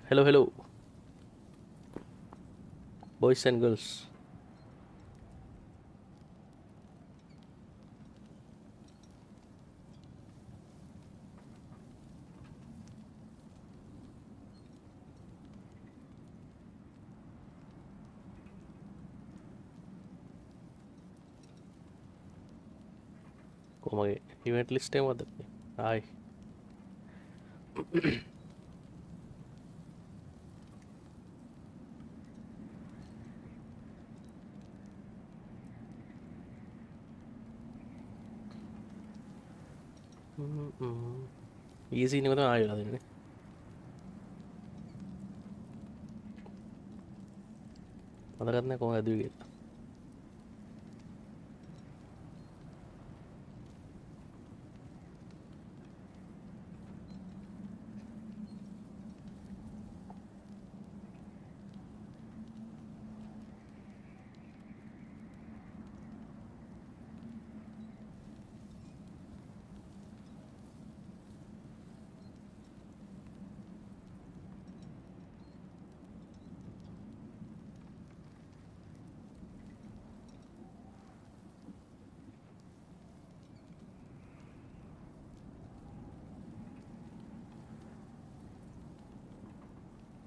Hello, hello, boys and girls. කොමගේ event list එක මතකද? ආයි. ඊසි නේ මතක ආයෙලා දෙන්නේ. මතකත් නැහැ කොහොමද ඇදුවේ කියලා.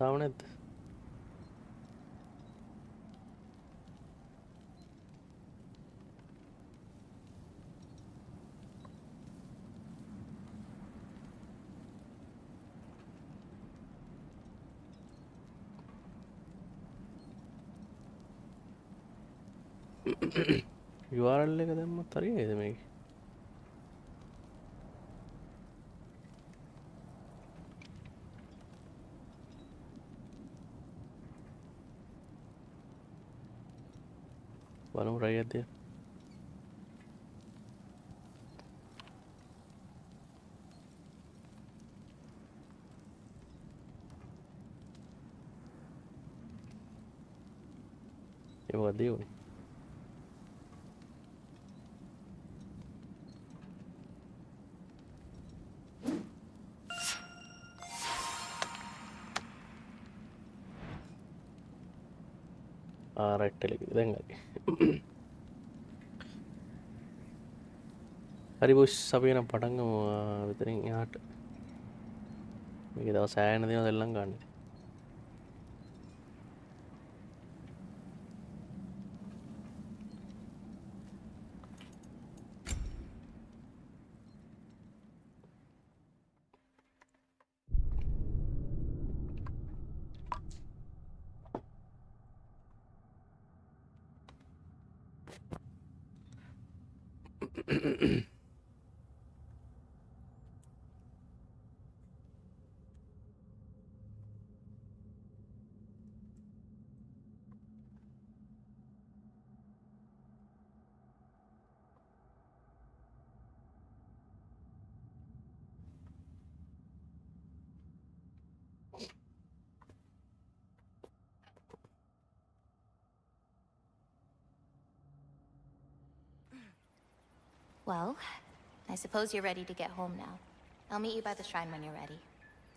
තාම නැද්ද? URL එක දැම්මත් හරියයිද මේක? බලමු try එකක් දෙන්න. ඒ මොකක්ද ඒ උනේ? right එක දැන් හරි. හරි බොස් අපි නම් පටන් ගමු විතරින් එහාට. මේක දවස් 6 වෙනි දින දෙල්ලම් ගන්න. Well, I suppose you're ready to get home now. I'll meet you by the shrine when you're ready.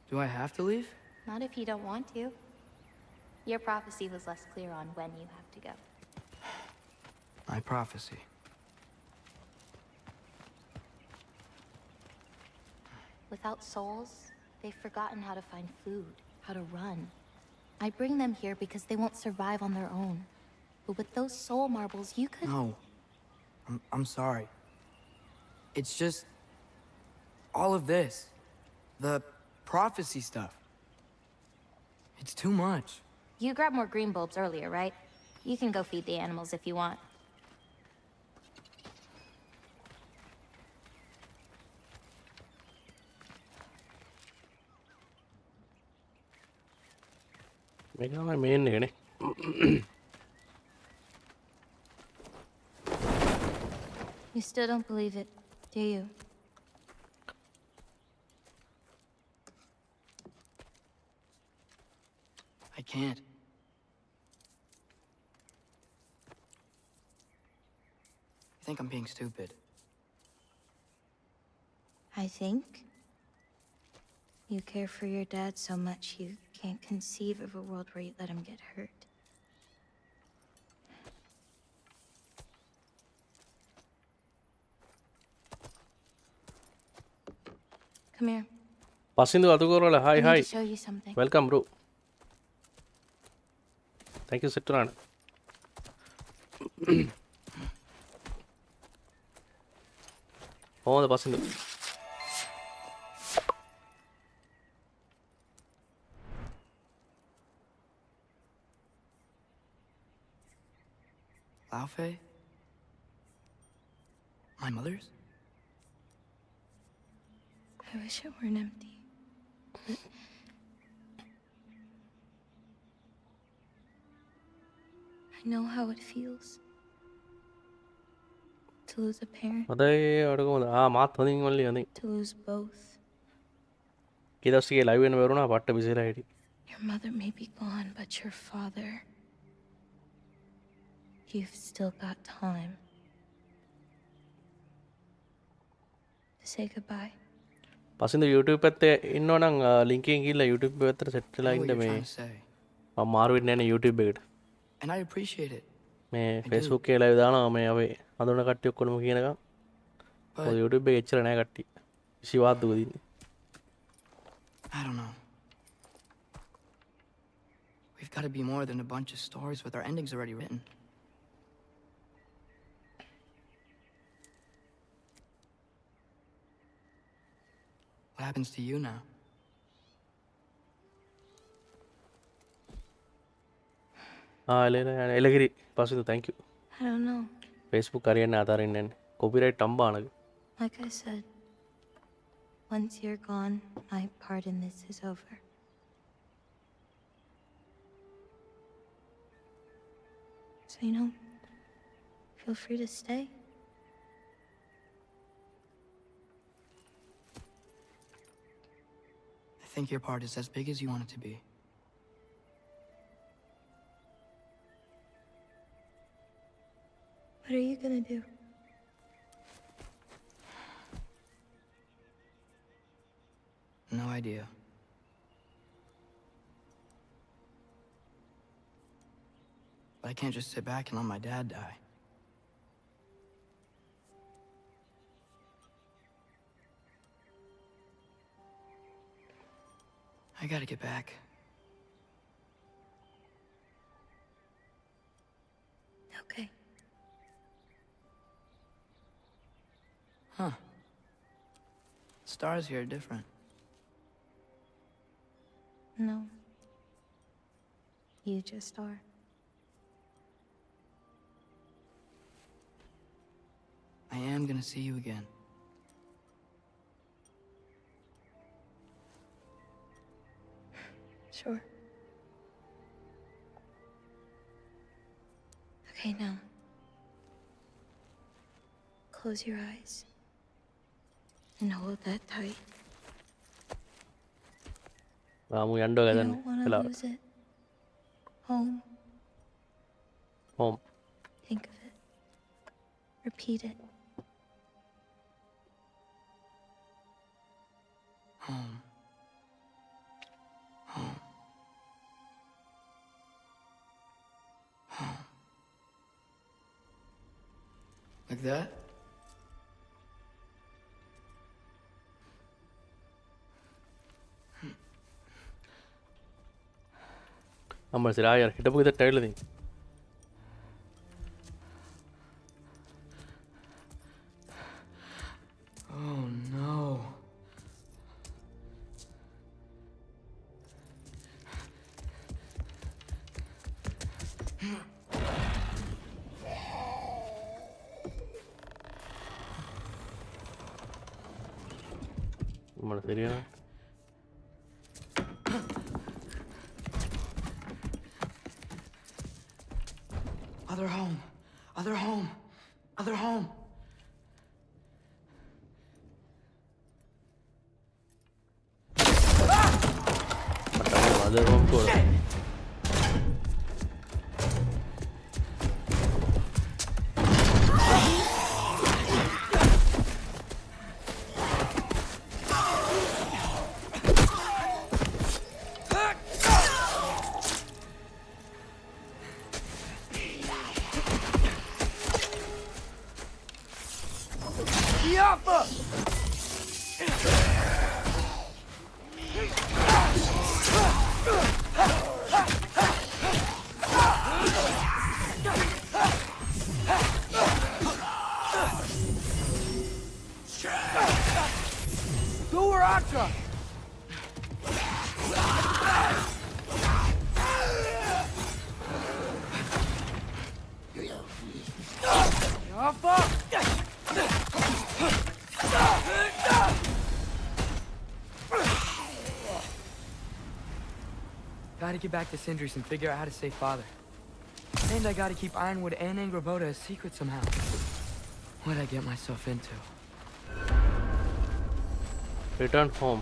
Do I have to leave? Not if you don't want to. Your prophecy was less clear on when you have to go. My prophecy. Without souls, they've forgotten how to find food, how to run. I bring them here because they won't survive on their own. But with those soul marbles, you could... No. I'm sorry. It's just... all of this. The prophecy stuff. It's too much. You grabbed more green bulbs earlier, right? You can go feed the animals if you want. මේක තමයි මේන් එකනේ. You still don't believe it, do you? can't. I think I'm being stupid. I think you care for your dad so much you can't conceive of a world where you let him get hurt. Come here. Pasindu Athukorala I hi need hi to show you something. Welcome bro thank you set වුණාට කොහොමද පසින්දු Laufey? My mother's? I wish it weren't empty. But I know how it feels to lose a parent, අදයි අඩ කොහොමද මාත් හොඳින් වල්ලි හොඳින් to lose both. කීදස්ටිගේ live වෙන වරුණා පට්ට බිසිලා හිටි Your mother may be gone, but your father, you've still got time to say goodbye. පසින්දු YouTube පැත්තේ ඉන්නවනම් link එකෙන් ගිහලා YouTube පැත්තට සෙට් I වෙලා know what ඉන්න you're මේ trying to say. මම මාරු වෙන්නේ නැහැ නේ YouTube එකට And I appreciate it. මේ Facebook එකේ live දානවා මේ අපි හඳුනන කට්ටිය ඔක්කොම කියනකම් But ඔය YouTube එකේ එච්චර නැහැ කට්ටිය විශ්වාසුක දින්නේ I don't know. We've got to be more than a bunch of stories with our endings already written. What happens to you now? එලගිරි පසින්දු thank you I don't know. Facebook හරියන්නේ අතාරින්නේ නැහැ copyright අම්බානක Like I said, once you're gone, my part in this is over. So, feel free to stay. I think your part is as big as you want it to be. What are you gonna do? No idea. But I can't just sit back and let my dad die. I gotta get back. Okay. Huh. Stars here are different. No. You just are. I am gonna see you again. Sure. Okay, now. Close your eyes. And hold that tight. ආමු යන්න You ගදන්න don't want to වෙලාවට lose it. Home. home Think of it. Repeat it. Home. Home. Home. Like that? අම්මලා සිරා යාර හිටපු ගෙදරට ඇවිල්ලා තියෙන්නේ Oh no. අම්මලා Siriya Other home. Other home. Other home. මට අද home කෝල Gotta get back to Sindri's and figure out how to save Father. And I gotta keep Ironwood and Angrboda a secret somehow. What'd I get myself into? Return home.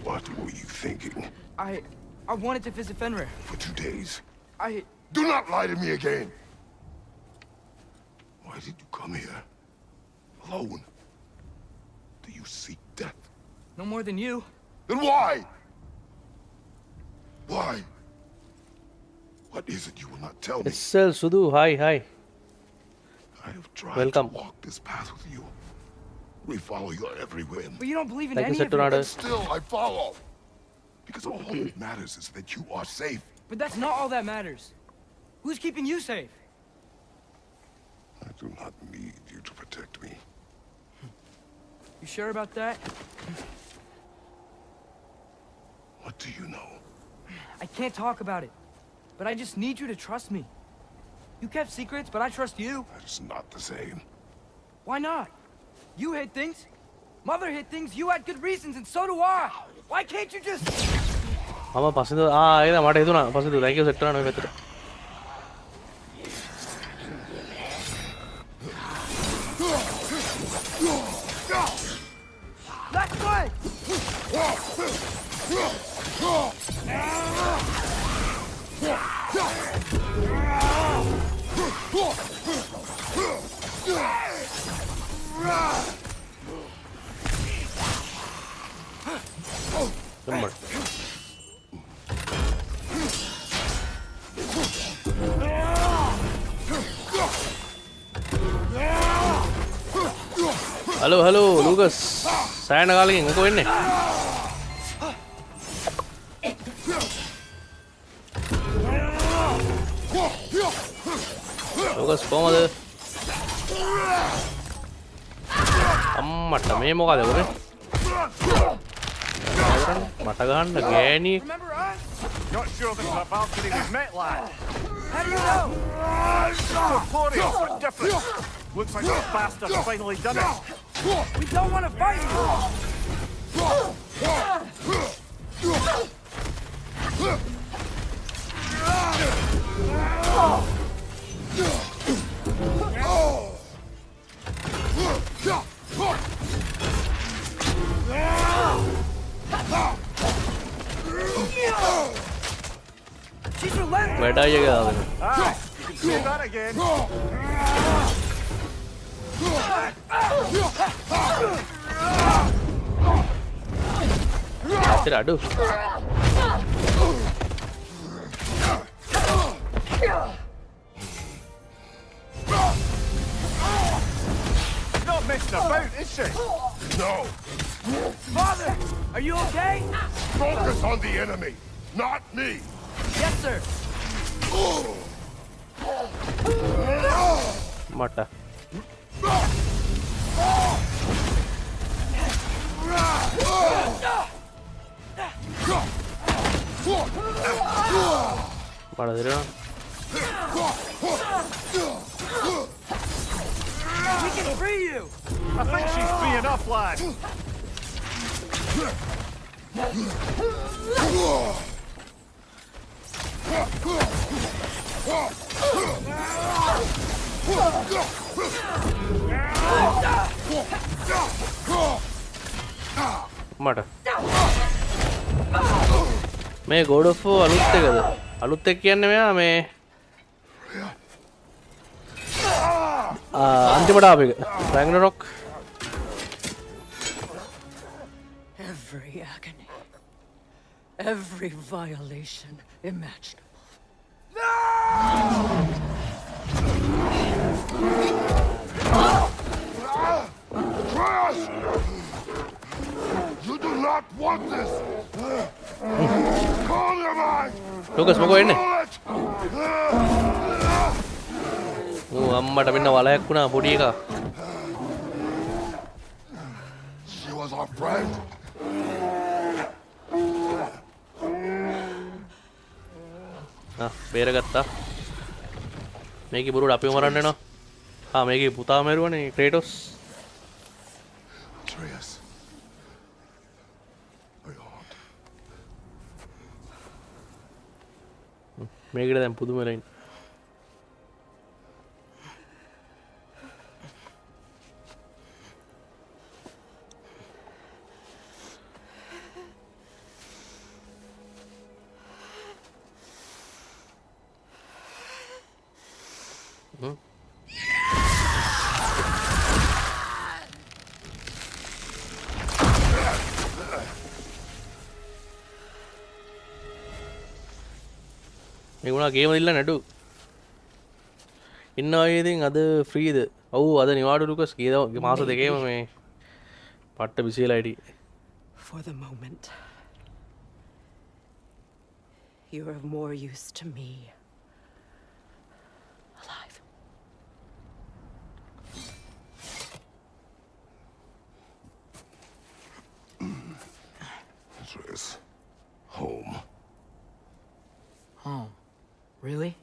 What were you thinking? I wanted to visit Fenrir. For 2 days? I... Do not lie to me again! Why did you come here? Alone? Do you seek death? No more than you. Then why? Why? What is it you will not tell me? SL Sudu, hi. I have tried Welcome. to walk this path with you. We follow your every whim. But you don't believe in Thank you, any of it. Setorado. Still, I follow. Because all that matters is that you are safe. But that's not all that matters. Who's keeping you safe? I do not need you to protect me. You sure about that? What do you know? I can't talk about it. But I just need you to trust me. You kept secrets, but I trust you. That is not the same. Why not? You hid things. Mother hid things. You had good reasons, and so do I. Why can't you just... Mama, pasidu. Ida, mata iduna. Pasidu. Thank you, Sector. No, better. Left foot! Number. Hello, Lucas. Saya nak kali ngko ini. Lucas, kau ada? Mata me moga de bore. Mata ganda gani. Remember us? Not sure this is a balcony we've met, lad. How do you know? Notorious but different. Looks like the bastard's finally done it. We don't want to fight you! She's relentless! Where are you going? Aye, you can say that again. What adu? Not messing about, is she? No! Father! Are you okay? Focus on the enemy, not me! Yes, sir. Mata. Para dilo. We can free you! I think she's free enough, lad. Mata. මේ God of War අලුත් එකද? අලුත් එක කියන්නේ මෙයා මේ අන්තිමට ආපු එක. Ragnarok Every agony. Every violation imaginable. Atreus! You do not want this! Call your mind! Lucas, මොකෝ එන්නේ? Call it! අම්මට මෙන්න වලයක් වුණා පොඩි එකා. She was our friend. බේරගත්තා. මේකේ බුරුට අපිව මරන්න එනවා. මේකේ පුතා මරුවනේ ක්‍රේටොස්. Atreus. Are you hot? මේකට දැන් පුදුම වෙලා ඉන්නේ. මේ වුණා ගේම දිල්ල නඩු ඉන්නවා ඉතින් අද ෆ්‍රීද ඔව් අද නිවාඩු ලුකස් කීයද මාස දෙකේම මේ පට්ට බිසිලා හිටි For the moment, you are more used to me. Alive. Atreus. Home. Oh, really?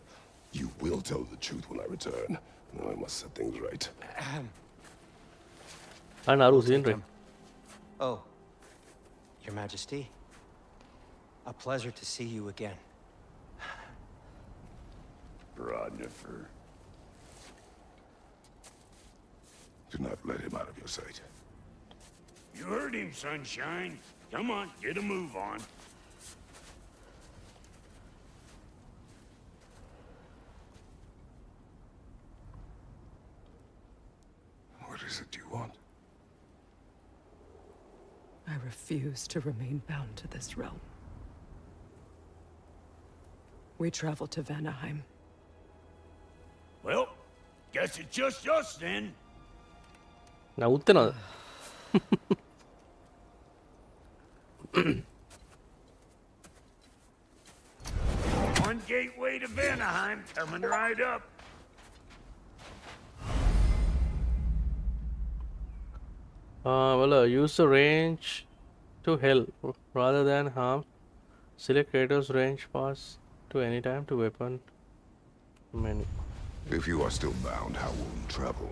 You will tell the truth when I return. Now I must set things right. අන්න අරු scene රේ Oh, Your Majesty. A pleasure to see you again. Rodnifer. Do not let him out of your sight. You heard him, Sunshine. Come on, get a move on. What is it you want? I refuse to remain bound to this realm. We travel to Vanaheim. Well, guess it's just us then. නවුත්තනවද One gateway to Vanaheim coming right up. well use the range to help rather than harm select Kratos range pass to any time to weapon menu If you are still bound, how will you travel?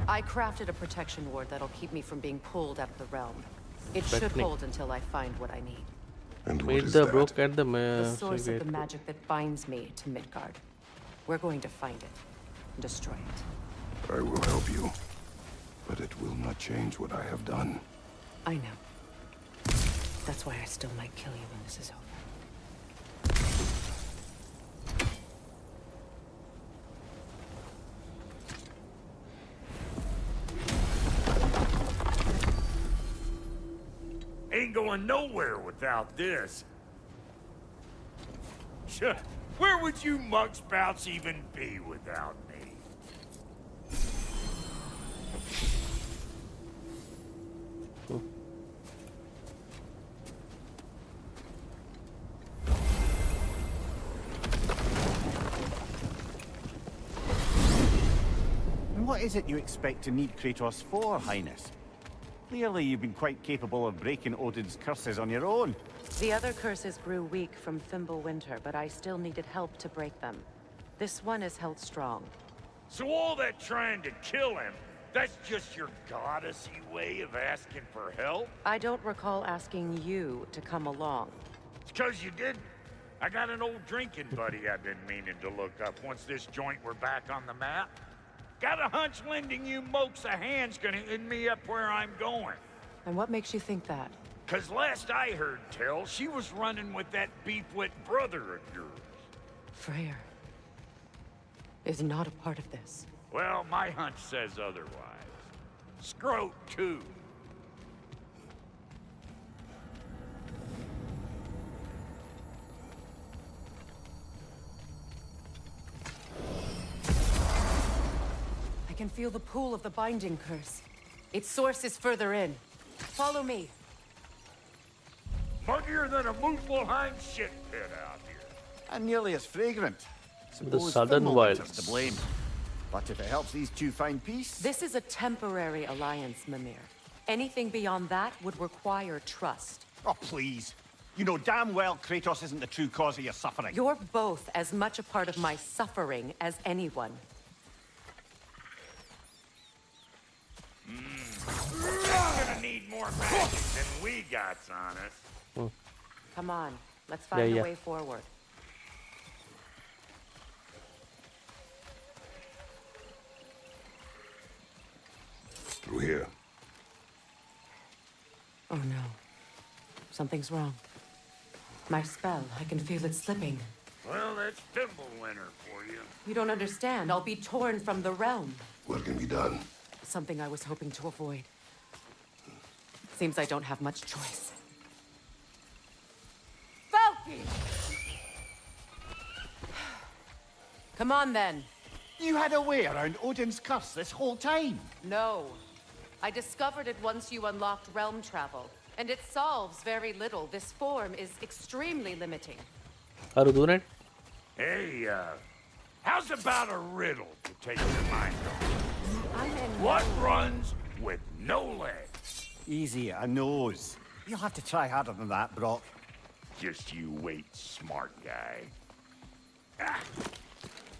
I crafted a protection ward that'll keep me from being pulled out of the realm. It should Technique. hold until I find what I need. And what meet is the that? brook at the The source of the gate. magic that binds me to Midgard. We're going to find it and destroy it. I will help you. But it will not change what I have done. I know. That's why I still might kill you when this is over. Ain't going nowhere without this. Where would you muckspouts even be without me? And what is it you expect to need Kratos for, Highness? Clearly you've been quite capable of breaking Odin's curses on your own. The other curses grew weak from Fimbulwinter, but I still needed help to break them. This one is held strong. So all that trying to kill him, that's just your goddessy way of asking for help? I don't recall asking you to come along. It's 'cause you didn't. I got an old drinking buddy I've been meaning to look up once this joint were back on the map. Got a hunch lending you mokes a hand's gonna end me up where I'm going. And what makes you think that? 'Cause last I heard tell, she was running with that beefwit brother of yours. Freyr is not a part of this. Well, my hunch says otherwise. Scrote, too. can feel the pull of the binding curse. Its source is further in. Follow me. Muggier than a Muspelheim shit pit out here. And nearly as fragrant. The Suppose southern Finwinter's wilds. to blame. But if it helps these two find peace... This is a temporary alliance, Mimir. Anything beyond that would require trust. Oh, please. You know damn well Kratos isn't the true cause of your suffering. You're both as much a part of my suffering as anyone. Gonna need more magic than we got on us. Come on, let's find Yeah. a way forward. Through here. Oh no. Something's wrong. My spell, I can feel it slipping. Well, that's Winter for you. You don't understand. I'll be torn from the realm. What can be done? Something I was hoping to avoid. Seems I don't have much choice. Falky! Come on then. You had a way around Odin's curse this whole time. No. I discovered it once you unlocked realm travel. And it solves very little. This form is extremely limiting. Are you doing it? Hey, how's about a riddle to take your mind off? I'm in What runs with no legs? Easy, a nose. You'll have to try harder than that, Brock. Just you wait, smart guy. Ah,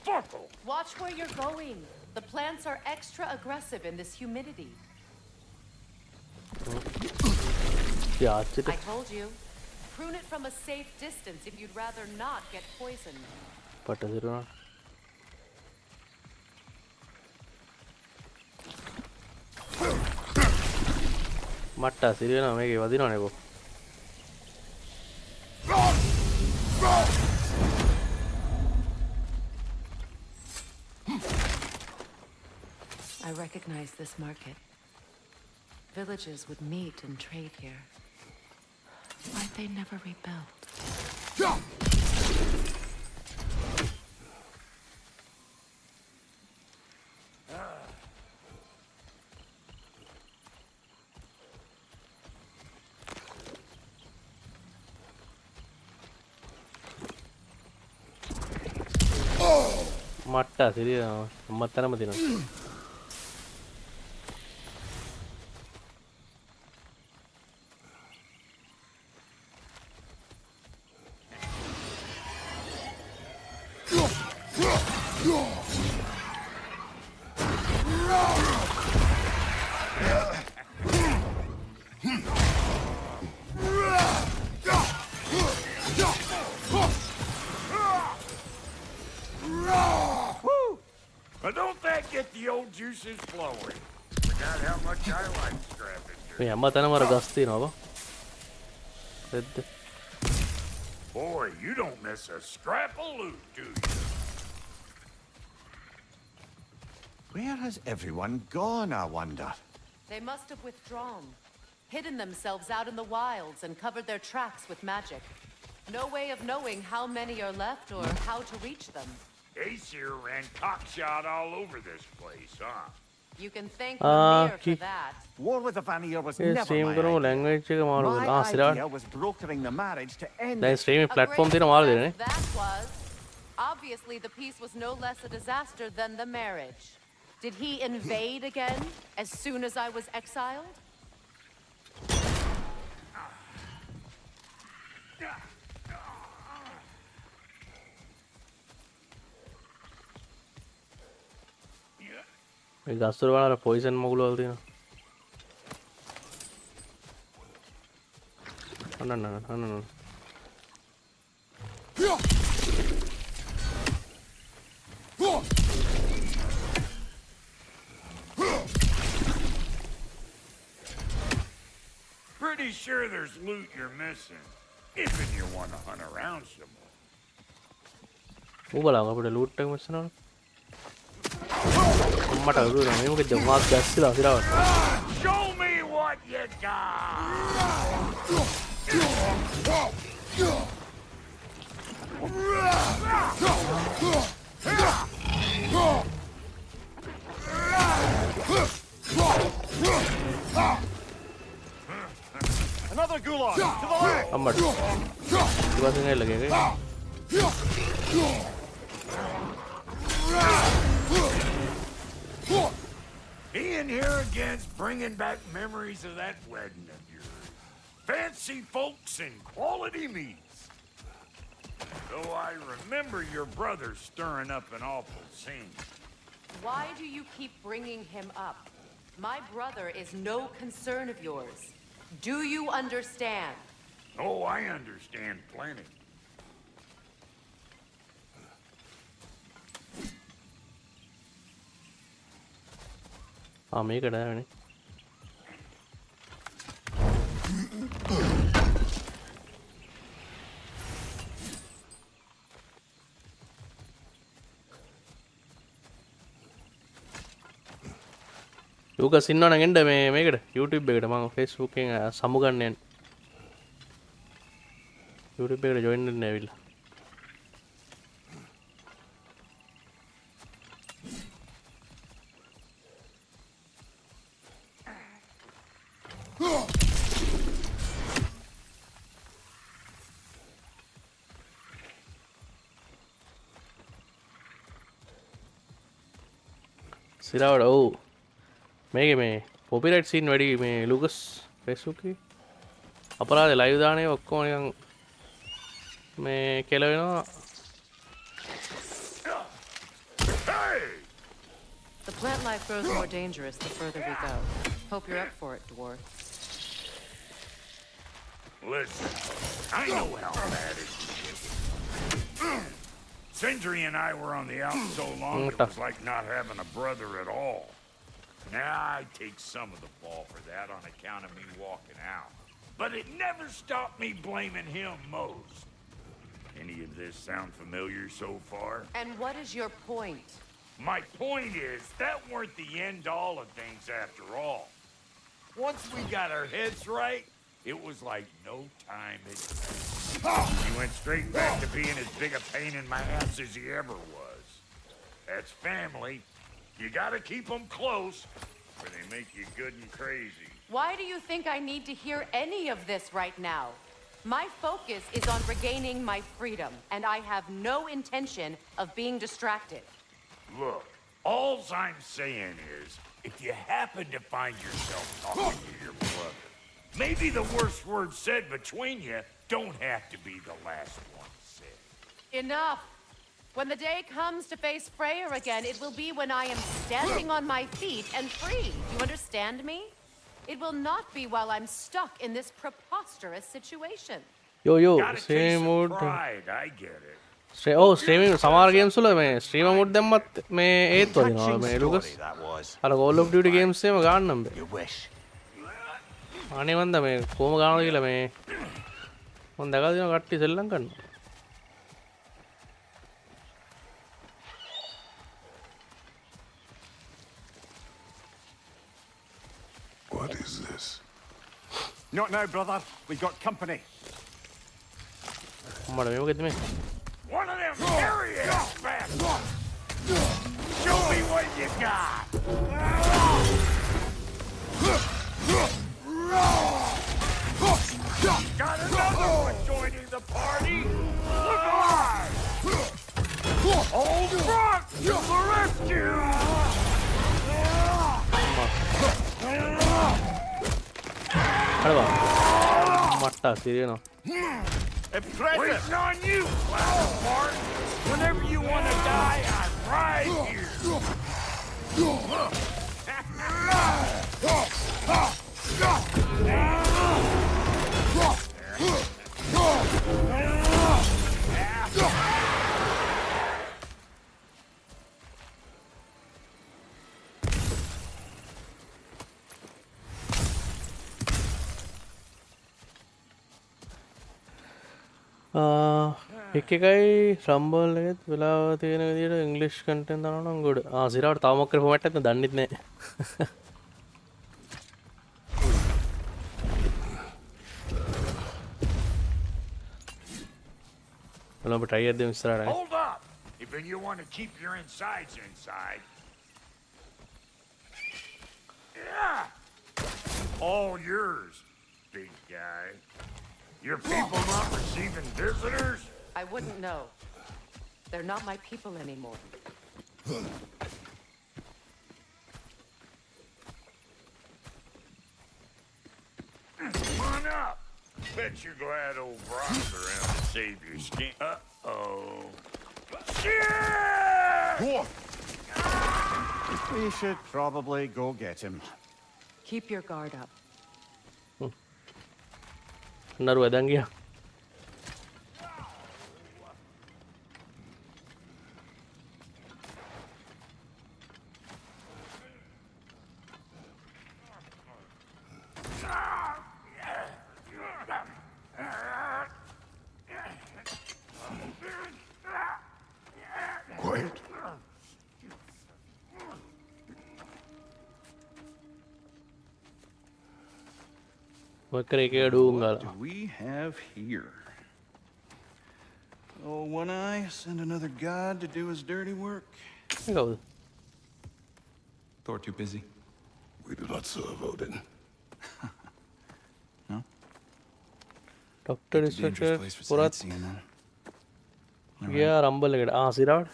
Forkle! Watch where you're going. The plants are extra aggressive in this humidity. Yeah, I told you. Prune it from a safe distance if you'd rather not get poisoned. പട്ടതിരുവാ මට්ට සිරියන මේකේ වදිනවනේ කො I recognize this market. Villages would meet and trade here. Why'd they never rebuild? මට්ට සිරියන මත්තනම තිනවා But don't that get the old juices flowing? Forgot how much I like scrapping. මේ අම්මතනම අර ගස් තියනවා රෙද්ද Boy, you don't miss a scrap of loot, do you? Where has everyone gone, I wonder? They must have withdrawn, hidden themselves out in the wilds and covered their tracks with magic. No way of knowing how many are left or how to reach them. Aesir ran cockshot all over this place, huh? You can thank Mimir for keep- that. War with the Vanir was A never stream my කරමු idea. Language එක මාරු My කරලා සිරාට idea was brokering the marriage to end දැන් it. Streaming A platform great තියෙන මාරු success දෙන්නේ that was. Obviously, the peace was no less a disaster than the marriage. Did he invade again as soon as I was exiled? මේ ගස්තුර බලලා පොයිසන් මොගුල වල තියෙනවා අනන්න Pretty sure there's loot you're missing. If you want to hunt around some more. ඌ බලන්න අපිට loot එක miss වෙනවනේ අම්මට අරුණ මේ මොකද මාත් ගැස්සිලා සිරාවට Show me what you got! Another gulag! To the left! අම්මට ඉවසින් එල්ලගේ He in here again, bringing back memories of that wedding of yours. Fancy folks and quality meats. Though I remember your brother stirring up an awful scene. Why do you keep bringing him up? My brother is no concern of yours. Do you understand? Oh, I understand plenty. මේකට දාන්නේ Lucas ඉන්නවනම් එන්න මේකට YouTube එකට මම Facebook එකෙන් සමුගන්න යන්න YouTube එකට join වෙන්න ඇවිල්ලා සිරාවට ඔව් මේක මේ කොපිරයිට් සීන් වැඩි මේ ලුකස් Facebook එකේ අපරාධ ලයිව් දාන්නේ ඔක්කොම නිකන් මේ කෙලවෙනවා The plant life grows more dangerous the further we go. Hope you're up for it, dwarf. Listen, I know how bad it is. Sindri and I were on the out so long it was like not having a brother at all. Now I take some of the fall for that on account of me walking out. But it never stopped me blaming him most. Any of this sound familiar so far? And what is your point? My point is, that weren't the end all of things after all. Once we got our heads right, it was like no time had passed. He went straight back to being as big a pain in my ass as he ever was. That's family. You gotta keep them close, or they make you good and crazy. Why do you think I need to hear any of this right now? My focus is on regaining my freedom, and I have no intention of being distracted. Look, all I'm saying is, if you happen to find yourself talking to your brother, maybe the worst words said between you don't have to be the last one said. Enough! When the day comes to face Freyr again, it will be when I am standing on my feet and free. You understand me? It will not be while I'm stuck in this preposterous situation. Yo, Got a same case of mode. pride, I get it. Streaming සමහර games වල මේ ස්ට්‍රීමර් mode දැම්මත් මේ ඒත් වදිනවා මේ Lucas අර Call of Duty games එකම ගන්නම් බෑ අනේ මන්ද මේ කොහොම ගන්නවද කියලා මේ මම දැකලා තියෙනවා කට්ටිය සෙල්ලම් කරනවා What is this? Not now, brother. We've got company. මට මේ මොකද මේ One of them area bastards! Show me what you got! Got another one joining the party! Look alive! Old front to the rescue! හරි මට්ටා සිරියනවා Impressive! Waiting on you, Flower Mart! Whenever you want to die, I'm right here! එකයි රම්බල් එකත් වෙලාව තියෙන විදිහට ඉංග්‍රීසි content දානවා නම් ගොඩ. සිරාවට තව මොකක් කර ෆෝමැට් එකක් දන්නෙත් නැහැ. බලන්න try එකක් දෙමු ඉස්සරහට. Hold up! If you want to keep your insides inside. Yeah! All yours. big guy. Your people not receiving visitors? I wouldn't know. They're not my people anymore. Come on up. Bet you're glad old Brock's around to save your skin. Uh-oh. Shit! Go on. We should probably go get him. Keep your guard up. Benar wedang ya. Quiet. What do we have here? Oh, One Eye, send another god to do his dirty work. Go. Thor too busy. We do not serve Odin. No? Doctor It's a dangerous Researcher place for Purat. sightseeing, then. All right. Yeah, Rumble again. Sirad.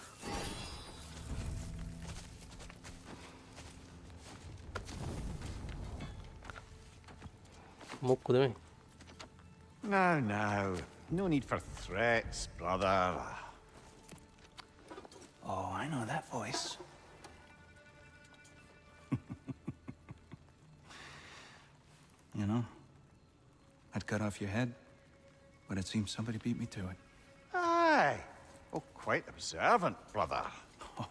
Mukkude. Now. No need for threats, brother. Oh, I know that voice. You know, I'd cut off your head, but it seems somebody beat me to it. Aye. Oh, quite observant, brother.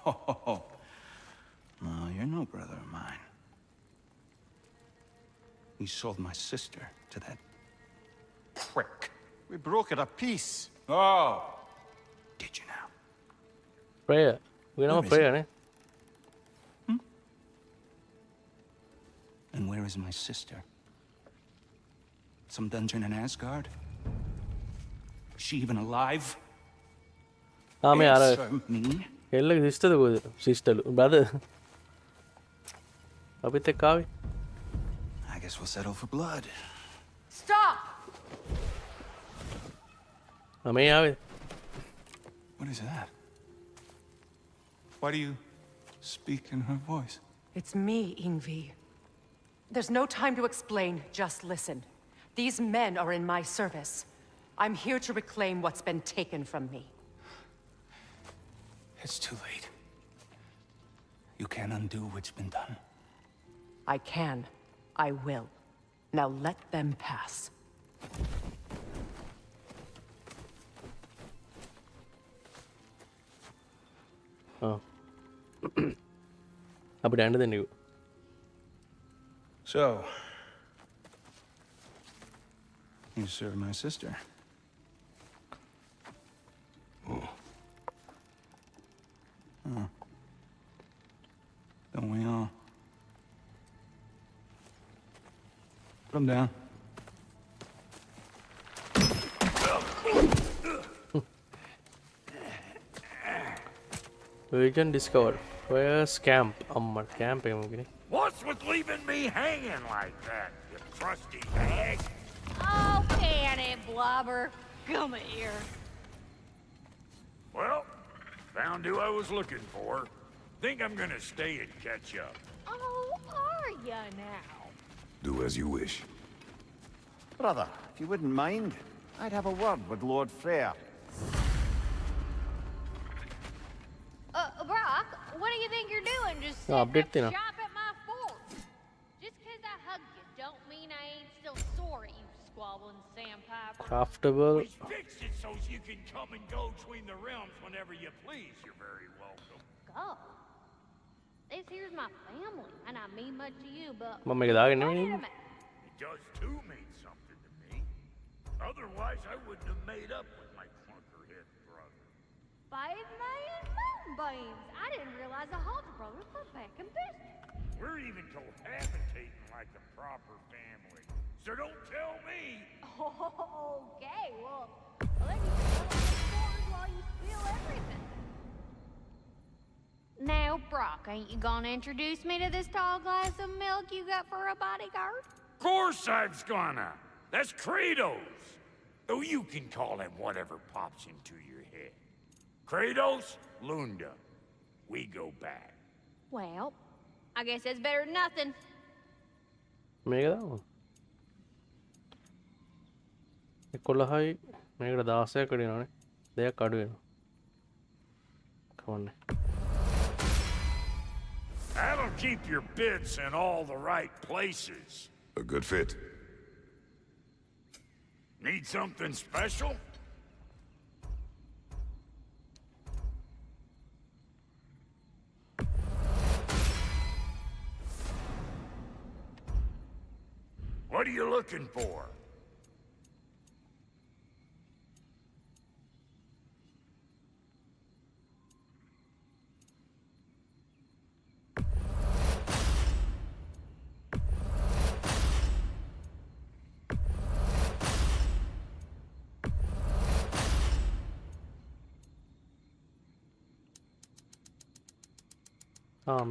Oh, no, you're no brother of mine. You sold my sister to that prick. We brokered a peace. Oh, did you now? Prayer. We know Where is prayer, eh? And where is my sister? Some dungeon in Asgard? Is she even alive? Me Answer me. ಎಲ್ಲಗೆ sister sister brother ಅಭಿತೆ ಕಾವಿ I guess we'll settle for blood. Stop! ಅಮೇ ಯಾವೆ What is that? Why do you speak in her voice? It's me, Ingvi. There's no time to explain, just listen. These men are in my service. I'm here to reclaim what's been taken from me. It's too late. You can't undo what's been done. I can. I will. Now let them pass. அப்படி ஆண்டு நீ So, you serve my sister. Oh. Huh. Don't we all? Put him down. Region discovered. Where's camp? Camp ఏమో What's with leaving me hanging like that, you crusty hag? Oh, can it, Blobber? Come here. Well, found who I was looking for. Think I'm gonna stay and catch up. Oh, are ya now? Do as you wish. Brother, if you wouldn't mind, I'd have a word with Lord Freyr. Brock, what do you think you're doing? Just update sitting thing, up shop at my fort. Just 'cause I hugged you don't mean I ain't still sore at you, squabbling sandpiper. Craftable. We fixed it so you can come and go between the realms whenever you please. You're very welcome. Go. This here's my family, and I mean much to you, but ಮಮ್ಮಿಗೆ ದಾಗಣ್ಣೆ wait a ನೀನು minute. It does too mean something to me. Otherwise, I wouldn't have made up with my clunkerhead brother. 5 million moonbeams. I didn't realize the Halter brothers were back in business. We're even cohabitating like a proper family. So don't tell me. Okay, well, then you can tell the stories while you spill everything. Now, Brock, ain't you gonna introduce me to this tall glass of milk you got for a bodyguard? Of course I was gonna. That's Kratos. Though you can call him whatever pops into your head. Kratos, Lunda. We go back. Well, I guess that's better than nothing. මේකද 11යි මේකට 16ක් වැඩි වෙනවනේ දෙයක් අඩු වෙනවා කවන්නේ That'll keep your bits in all the right places. A good fit. Need something special? What are you looking for?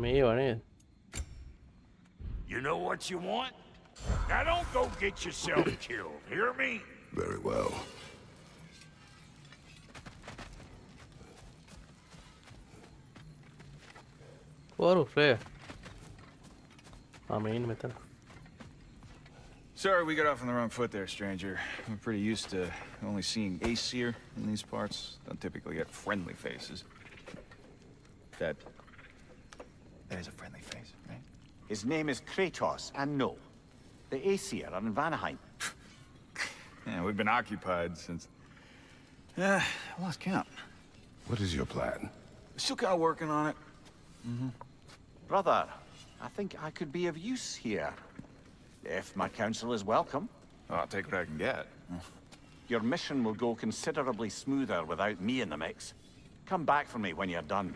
මේවා නේද You know what you want? Now don't go get yourself killed, hear me? Very well. වරු ෆ්ලේ මේන් මෙතන Sorry, we got off on the wrong foot there, stranger. I'm pretty used to only seeing Aesir in these parts. Don't typically get friendly faces. That is a friendly face, right? His name is Kratos, and no. The Aesir are in Vanaheim. Yeah, we've been occupied since... I lost count. What is your plan? Still kind of working on it. Brother, I think I could be of use here. If my counsel is welcome. Oh, I'll take what I can get. Your mission will go considerably smoother without me in the mix. Come back for me when you're done.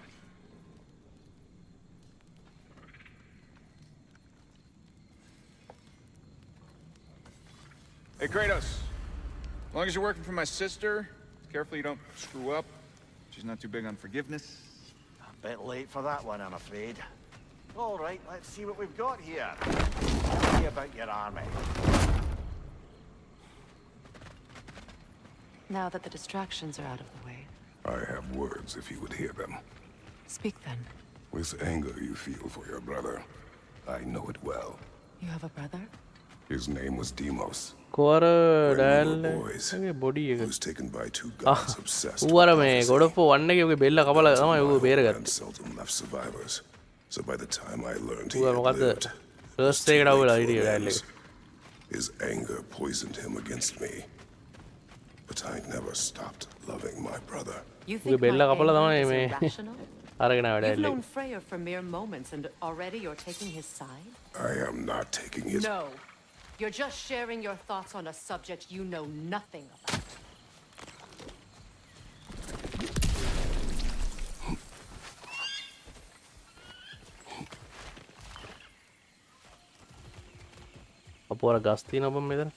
Hey, Kratos. As long as you're working for my sister, careful you don't screw up. She's not too big on forgiveness. A bit late for that one, I'm afraid. All right, let's see what we've got here. Tell me about your army. Now that the distractions are out of the way. I have words if you would hear them. Speak then. With anger you feel for your brother. I know it well. You have a brother? His name was Deimos. කොර When we ඩෑල් were boys, body he එක was taken by two gods obsessed with ඌ අර මේ prophecy. ගොඩ of 1 එකේ ඔගේ බෙල්ල කපලා තමයි ඌ My homeland බේරගත්තේ seldom left survivors. So by the time I learned he ඌ had මොකද්ද lived, ෆර්ස්ට් එකට අවුලා හිටියේ ඩෑල් එක his anger poisoned him against me. But I never stopped loving my brother. You ඌගේ think my බෙල්ල කපලා තමයි anger is මේ irrational? අරගෙන ආව You've ඩෑල් known එක Freyr for mere moments, and already you're taking his side? I am not taking his... No. You're just sharing your thoughts on a subject you know nothing about. අපෝ අර ගස් තියෙන ඔබ මෙතන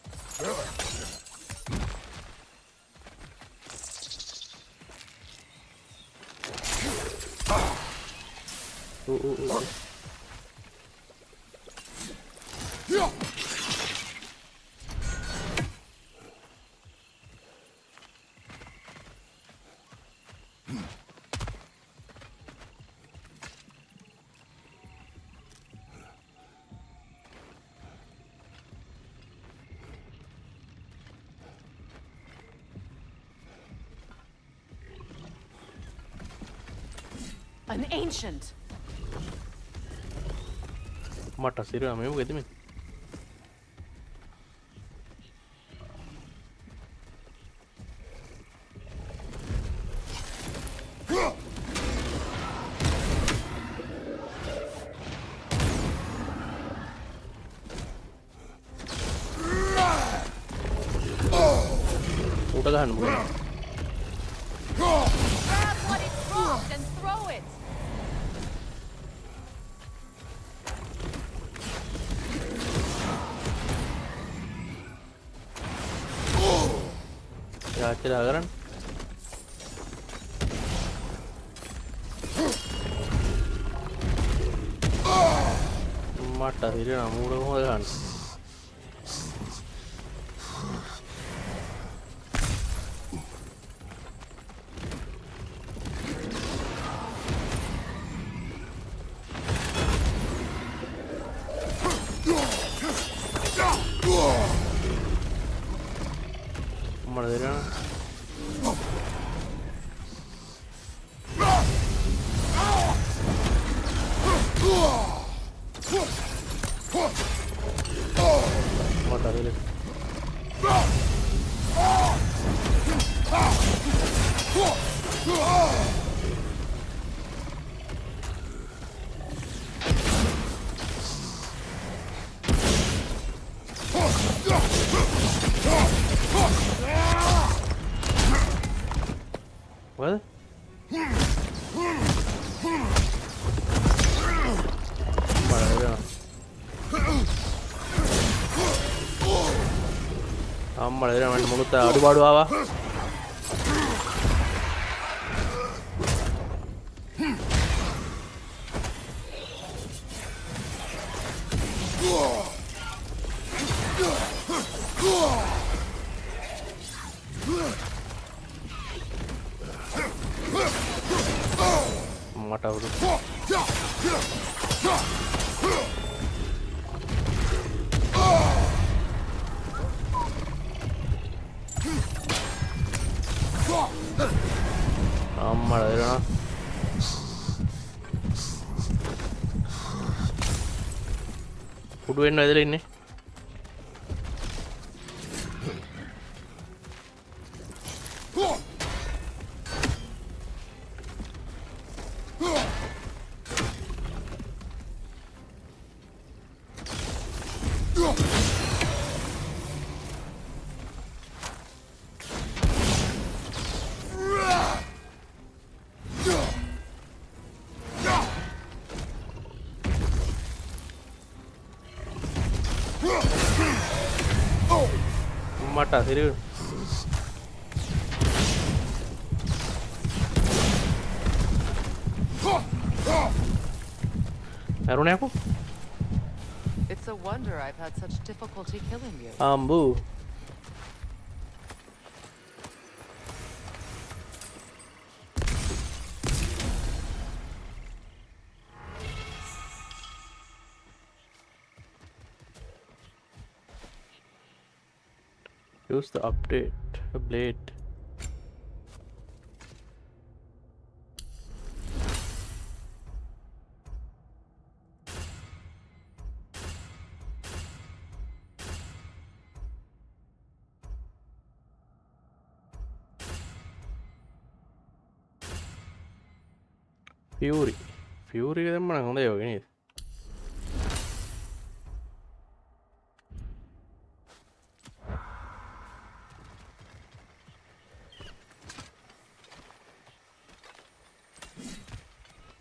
An ancient. මට සිරුවා මේව ගෙදෙමි උඩ ගහන්න මොකද Grab what it dropped and throw it. යාචලා කරන්න මට සිරුවා මූඩ කොහොමද ගන්න අම්මලා දෙනවා. මට අරගෙන. What? අම්මලා දෙනවා මට මොකද අඩුපාඩු ආවා. මට අවුරු අම්මලා දෙනවා. කුඩු වෙන්න ඇදලා ඉන්නේ. මට හිරු අරුණේ අකෝ. It's a wonder I've had such difficulty killing you. අම්බු use the update blade. Fury එක දැම්ම නම් හොඳයි වගේ නේද?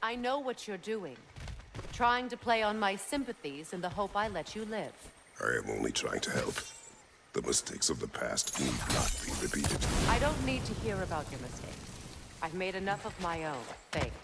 I know what you're doing. Trying to play on my sympathies in the hope I let you live. I am only trying to help. The mistakes of the past need not be repeated. I don't need to hear about your mistakes. I've made enough of my own. Thanks.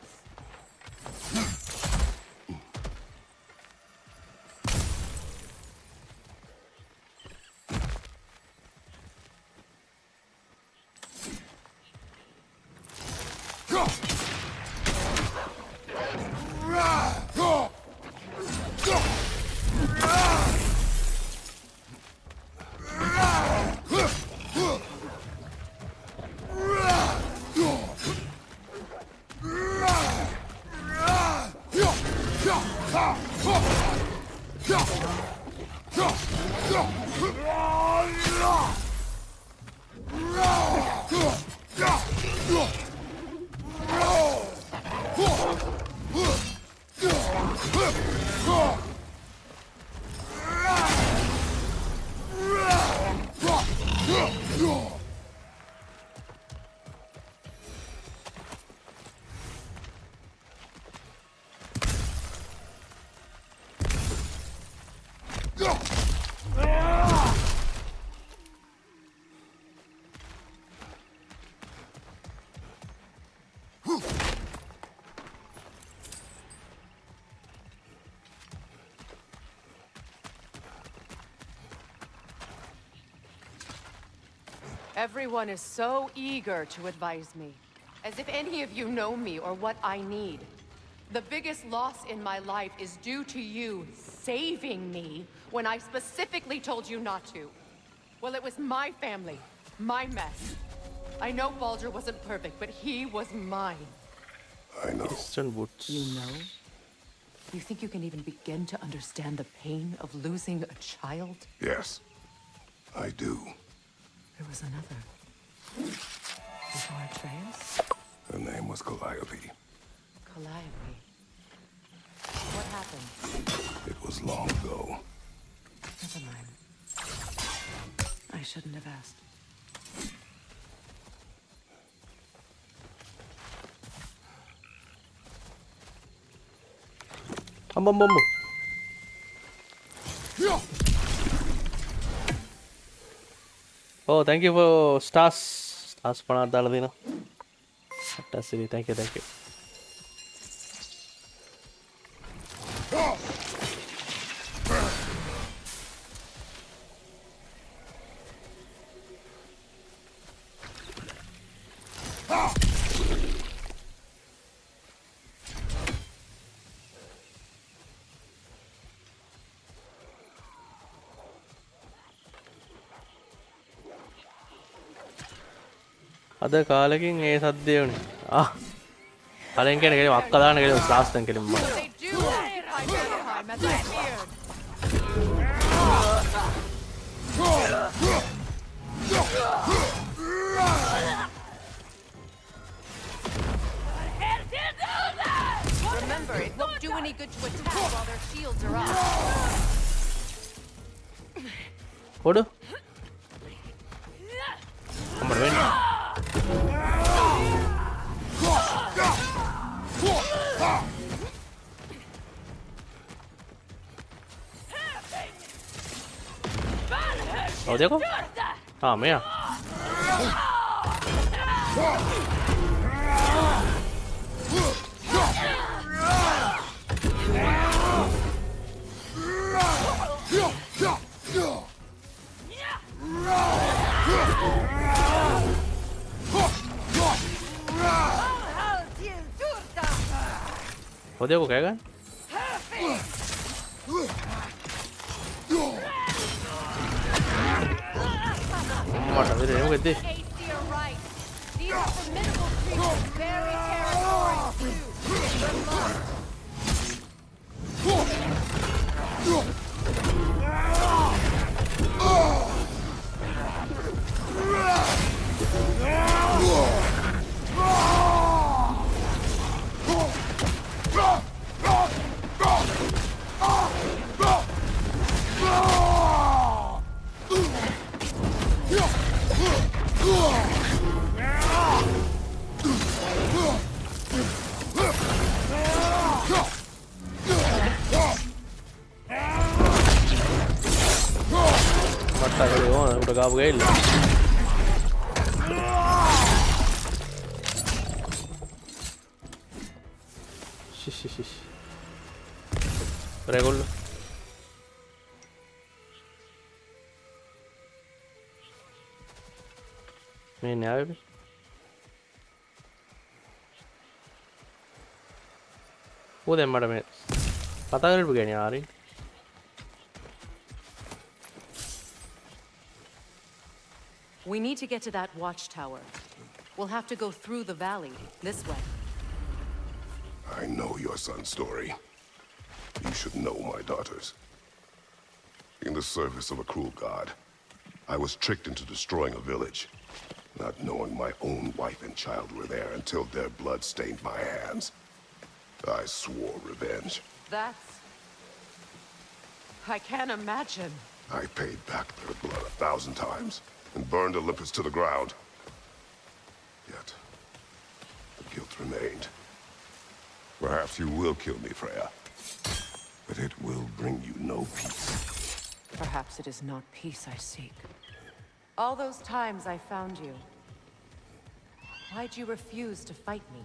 Everyone is so eager to advise me, as if any of you know me or what I need. The biggest loss in my life is due to you saving me when I specifically told you not to. Well, it was my family, My mess. I know Baldur wasn't perfect, but he was mine. I know. Instant boots. You know? You think you can even begin to understand the pain of losing a child? Yes, I do. There was another. Before Atreus? Her name was Calliope. Calliope. What happened? It was long ago. Never mind. I shouldn't have asked. Bum. Oh, thank you for stars. Stars පනක් දාලා දෙනවා. Fantastic. Thank you. අද කාලෙකින් ඒ සද්දේ වුණේ. කලින් කියන කෙනෙක් අක්ක දාන්න කෙනෙක් ස්ලාස්ටන් කෙනෙක් මම. They do occupy Jotunheim, as I feared. Remember, it won't do any good to attack while their shields are up. පොඩු. අම්මර වෙන්නේ. Oh, देखो हाँ मैं वो देखो क्या कर Mata, mira, look at this. Ace, you're right. These are formidable creatures, very territorial too. Good luck. Mata kali udah gak begini lah. Shish. Regol. මේ න්යායයි. ඕ දැන් මට මේ කතා කරපු ගෑණි ආරින්. We need to get to that watchtower. We'll have to go through the valley, this way. I know your son's story. You should know my daughter's. In the service of a cruel god, I was tricked into destroying a village, not knowing my own wife and child were there until their blood stained my hands. I swore revenge. That's... I can't imagine. I paid back their blood 1,000 times and burned Olympus to the ground. Yet, the guilt remained. Perhaps you will kill me, Freya, but it will bring you no peace. Perhaps it is not peace I seek. All those times I found you, why'd you refuse to fight me?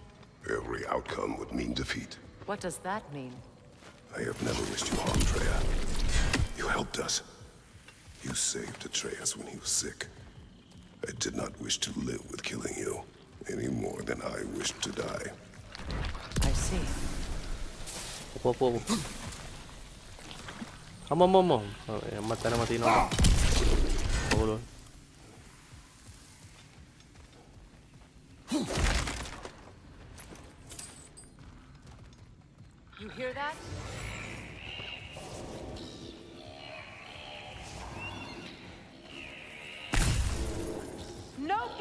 Every outcome would mean defeat. What does that mean? I have never wished you harm, Freya. You helped us. You saved Atreus when he was sick. I did not wish to live with killing you, any more than I wished to die. I see. Opo. Amo. Mata na matino. Ulo.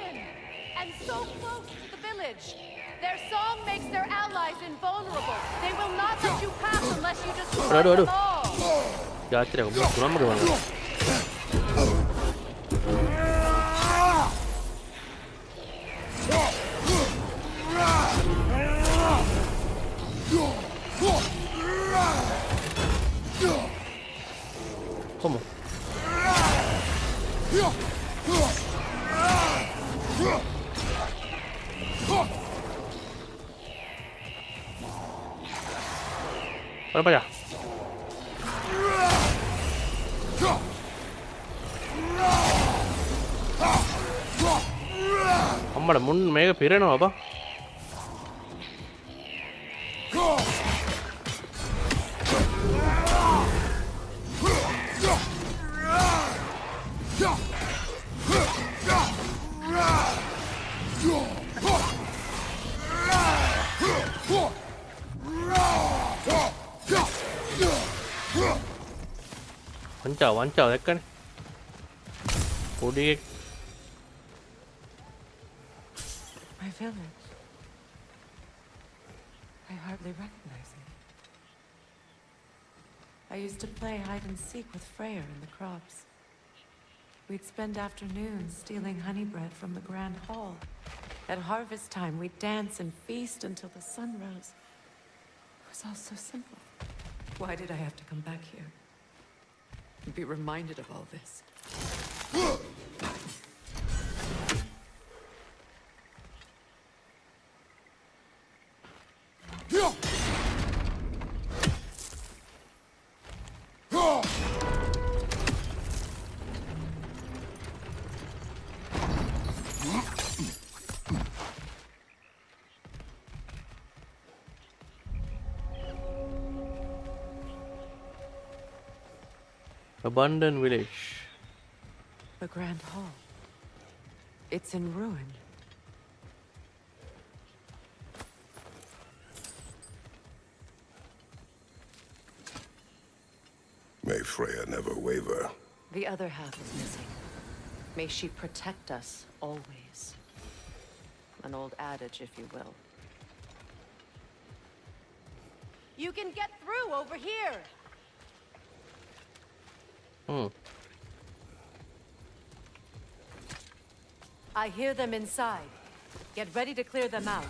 island and so close to the village. Their song makes their allies invulnerable. They will not let you pass unless you destroy them all. Gacire come kurang bagaimana? ¿Cómo? Para allá. Hombre, mun mega pireno apa? Wancau ya kan? Udik. My village. I hardly recognize it. I used to play hide and seek with Freyr in the crops. We'd spend afternoons stealing honey bread from the Grand Hall. At harvest time, we'd dance and feast until the sun rose. It was all so simple. Why did I have to come back here? And be reminded of all this? Abandoned village. The Grand Hall. It's in ruin. May Freya never waver. The other half is missing. May she protect us always. An old adage, if you will. You can get through over here! I hear them inside. Get ready to clear them out.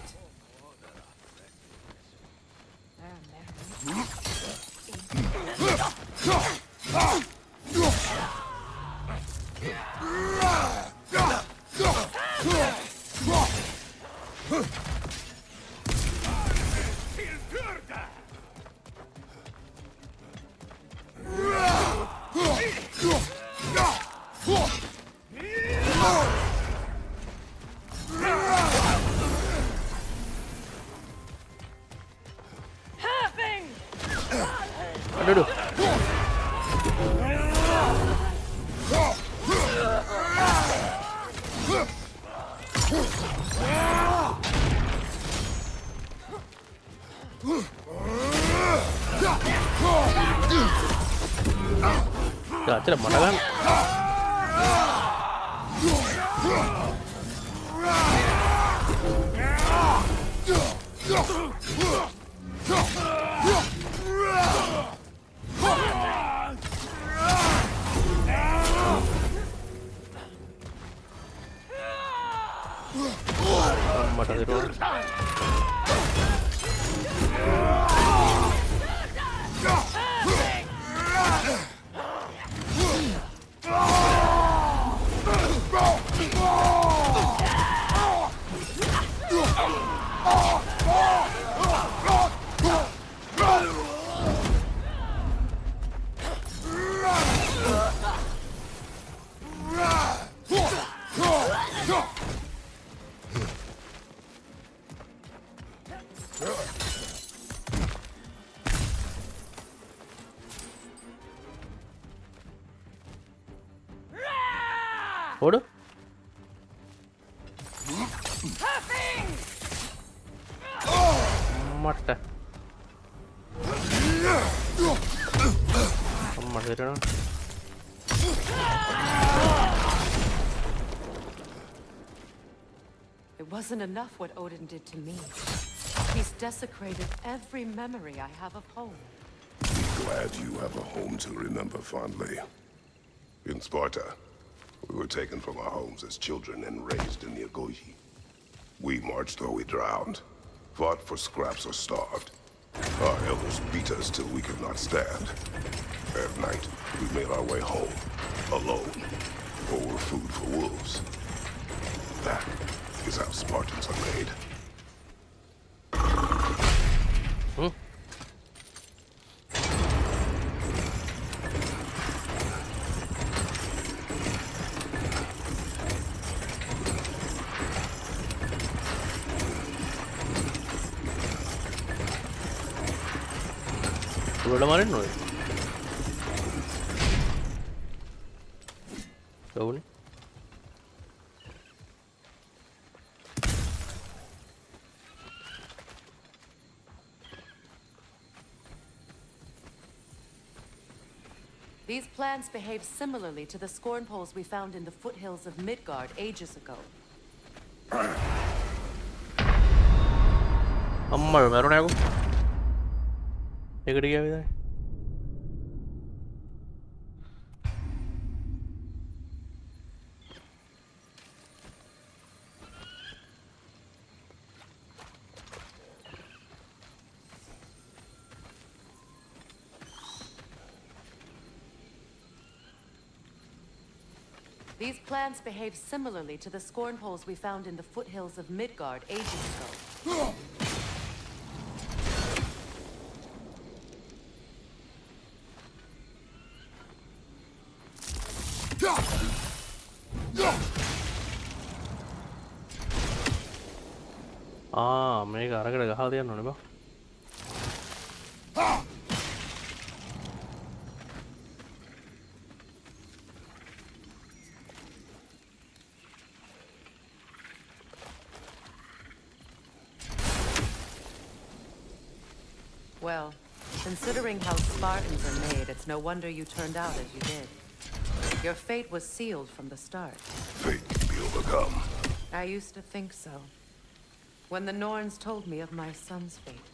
Aduh. Ya, tidak mana kan? Mata itu. Waduh. Mata. Masih ada. It wasn't enough what Odin did to me. He's desecrated every memory I have of home. Be glad you have a home to remember fondly. In Sparta, we were taken from our homes as children and raised in the Agogi. We marched or we drowned, fought for scraps or starved. Our elders beat us till we could not stand. At night, we made our way home, alone, or were food for wolves. That is how Spartans are made. ഇവിടെ മാറിയോ കൗണി These plants behave similarly to the scorn poles we found in the foothills of Midgard ages ago. අම්මා මරුණාකෝ ඒකට ගියා විතරයි These plants behave similarly to the scorn poles we found in the foothills of Midgard ages ago. මේක අරකට ගහලා තියන්න ඕනේ බා Well, considering how Spartans are made, it's no wonder you turned out as you did. Your fate was sealed from the start. Fate can be overcome. I used to think so. When the Norns told me of my son's fate,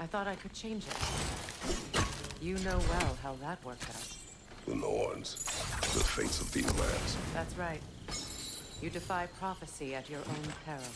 I thought I could change it. You know well how that worked out. The Norns, the fates of these lands. That's right. You defy prophecy at your own peril.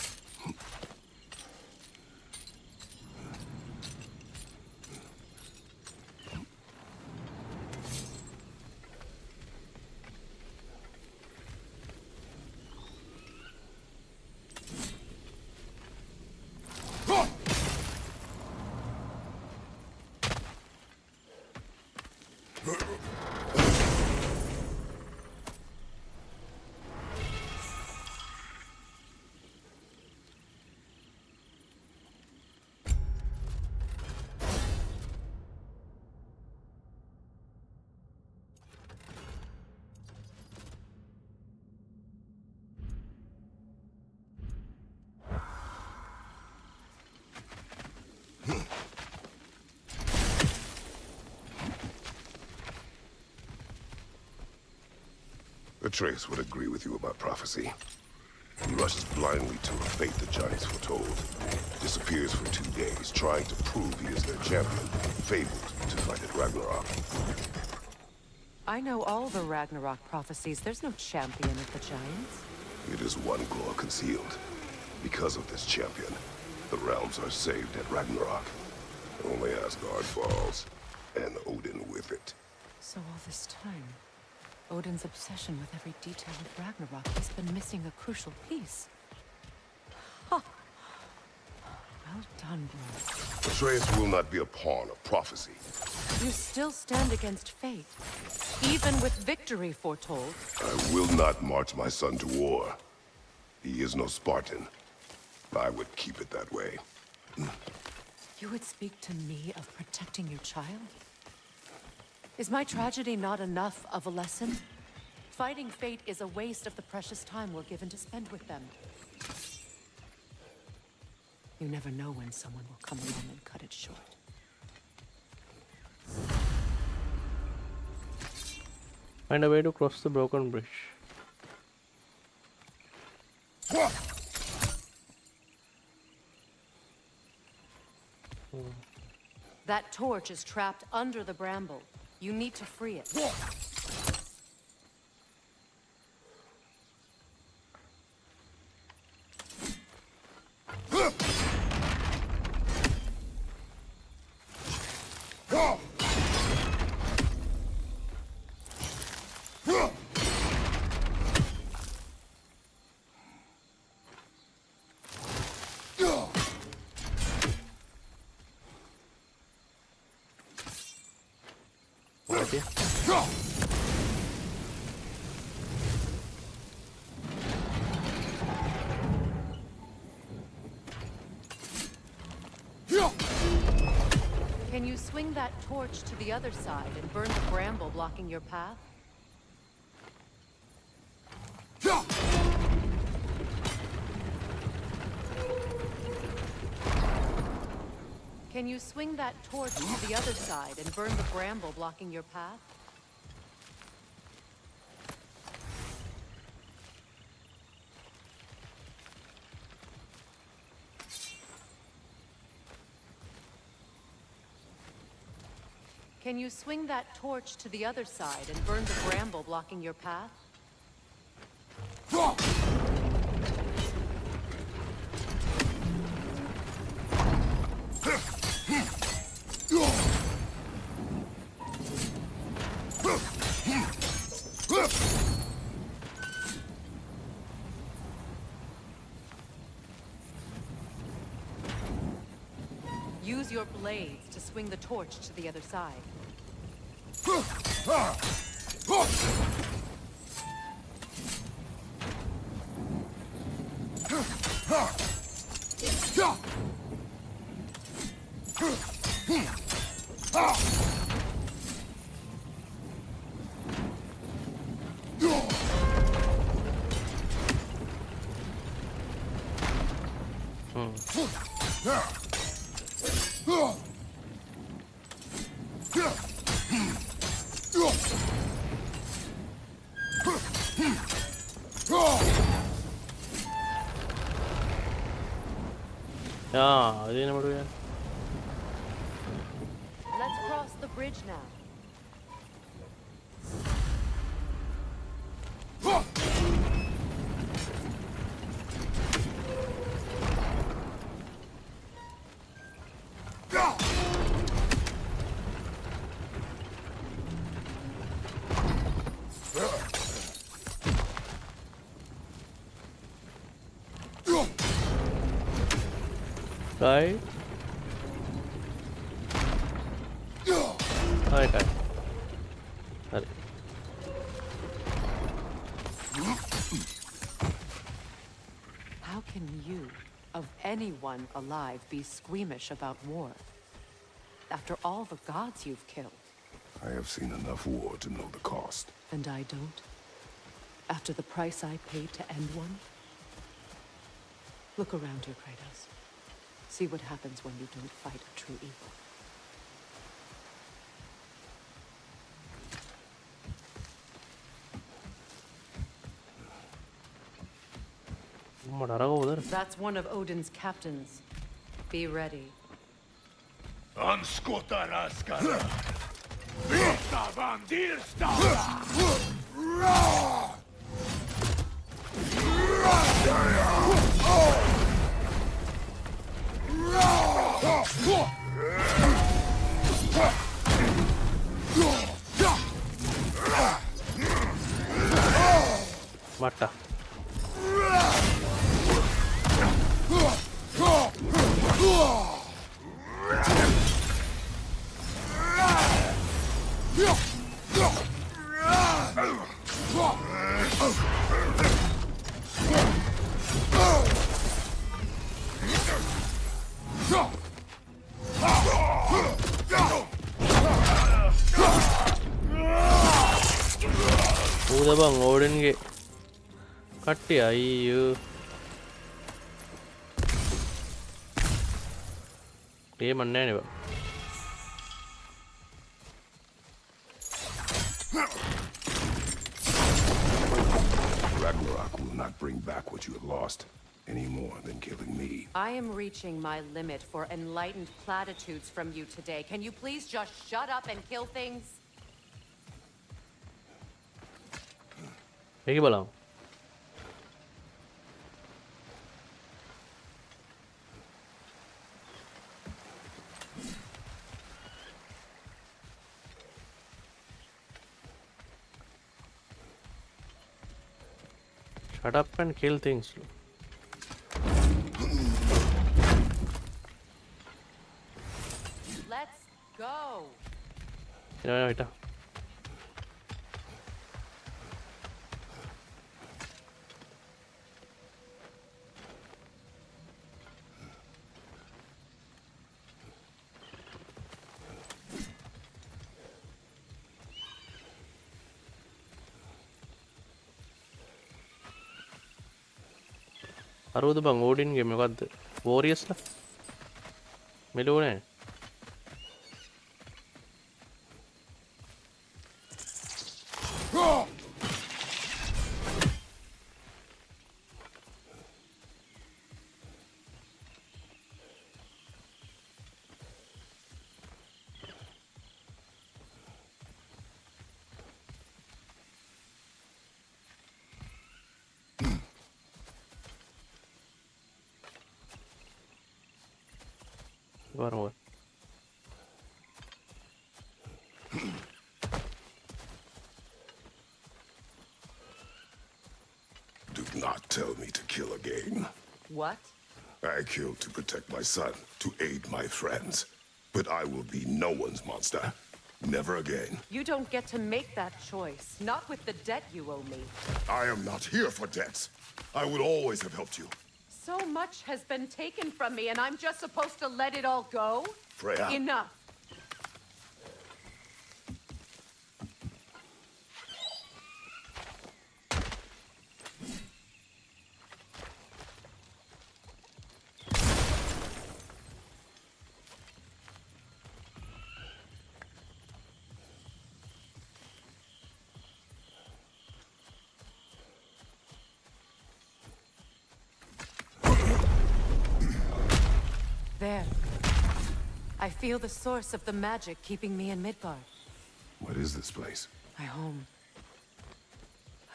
Atreus would agree with you about prophecy. He rushes blindly to a fate the giants foretold. Disappears for 2 days, trying to prove he is their champion, fabled to fight at Ragnarok. I know all the Ragnarok prophecies. There's no champion of the giants. It is one glow concealed. Because of this champion, the realms are saved at Ragnarok. Only Asgard falls, and Odin with it. So all this time, Odin's obsession with every detail of Ragnarok has been missing a crucial piece. Huh. Well done, Bror. Atreus will not be a pawn of prophecy. You still stand against fate, even with victory foretold. I will not march my son to war. He is no Spartan. I would keep it that way. You would speak to me of protecting your child? Is my tragedy not enough of a lesson? Fighting fate is a waste of the precious time we're given to spend with them. You never know when someone will come along and cut it short. Find a way to cross the broken bridge. That torch is trapped under the bramble. You need to free it. Oke. Can you swing that torch to the other side and burn the bramble blocking your path? Can you swing that torch to the other side and burn the bramble blocking your path? Can you swing that torch to the other side and burn the bramble blocking your path? Use your blades to swing the torch to the other side. Ya, ini nomor dua. Let's cross the bridge now. Right. Right. Sorry. How can you, of anyone alive, be squeamish about war? After all the gods you've killed. I have seen enough war to know the cost. And I don't? After the price I paid to end one? Look around you, Kratos. See what happens when you don't fight a true evil. That's one of Odin's captains. Be ready. Anskotaraskara! Vista bandirsta! Mata. Udah bang, Odin ke katti ayyu ඒ මන්නේ නේ බං Ragnarok will not bring back what you have lost. any more than killing me. I am reaching my limit for enlightened platitudes from you today. Can you please just shut up and kill things? Hey, Balam. Shut up and kill things. Let's go. Wait. අරුවද බං ඕඩින්ගේ මොකද්ද වෝරියස්ලා මෙලෝ නෑ What? Do not tell me to kill again. What? I killed to protect my son, to aid my friends. But I will be no one's monster. Never again. You don't get to make that choice. Not with the debt you owe me. I am not here for debts. I would always have helped you. So much has been taken from me, and I'm just supposed to let it all go? Freya. Enough. There. I feel the source of the magic keeping me in Midgard. What is this place? My home.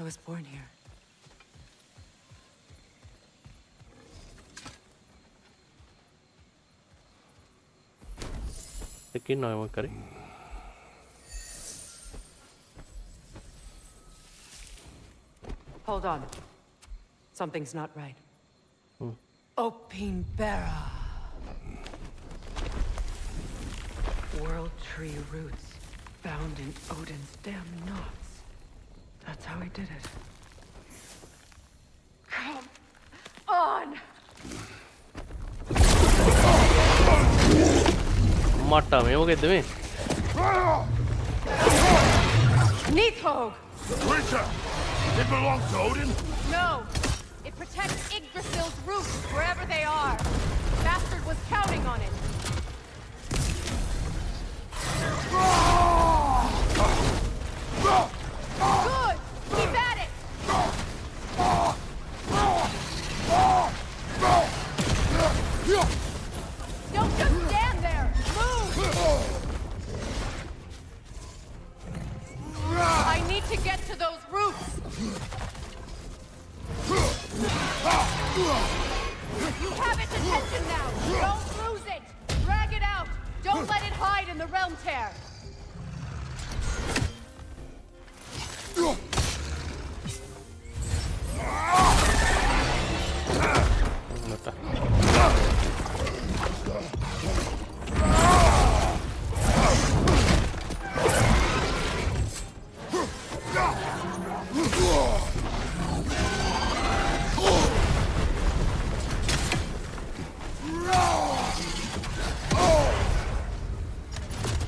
I was born here. Hold on. Something's not right. Opinbera. World tree roots found in Odin's damn knots. That's how he did it. Come on! Matta me මොකෙද්ද මේ? Nithog! The creature! It belongs to Odin? No! It protects Yggdrasil's roots wherever they are. Bastard was counting on it. Good! Keep at it! Don't just stand there! Move! I need to get to those roots! You have its attention now! Don't lose it! Drag it out! Don't let it hide in the realm tear!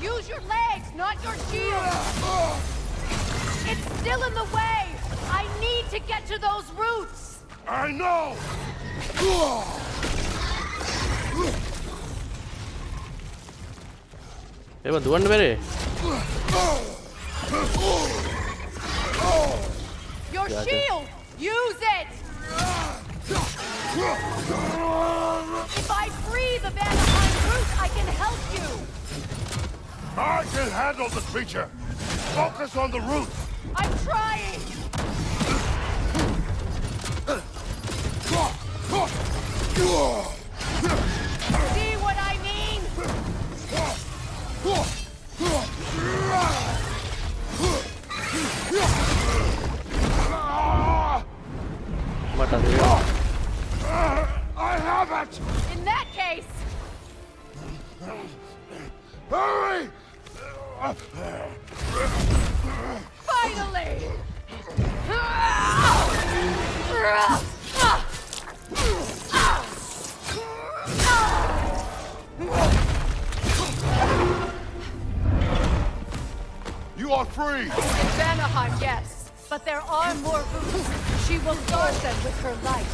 Use your legs, not your shield! It's still in the way! I need to get to those roots! I know! ඒව දුවන්න බැරේ. Your shield! Use it! If I free the Vanaheim root, I can help you! I can handle the creature! Focus on the root! I'm trying! See what I mean? I have it! In that case, Hurry! finally! You are free! In Vanaheim, yes. But there are more roots. She will guard them with her light.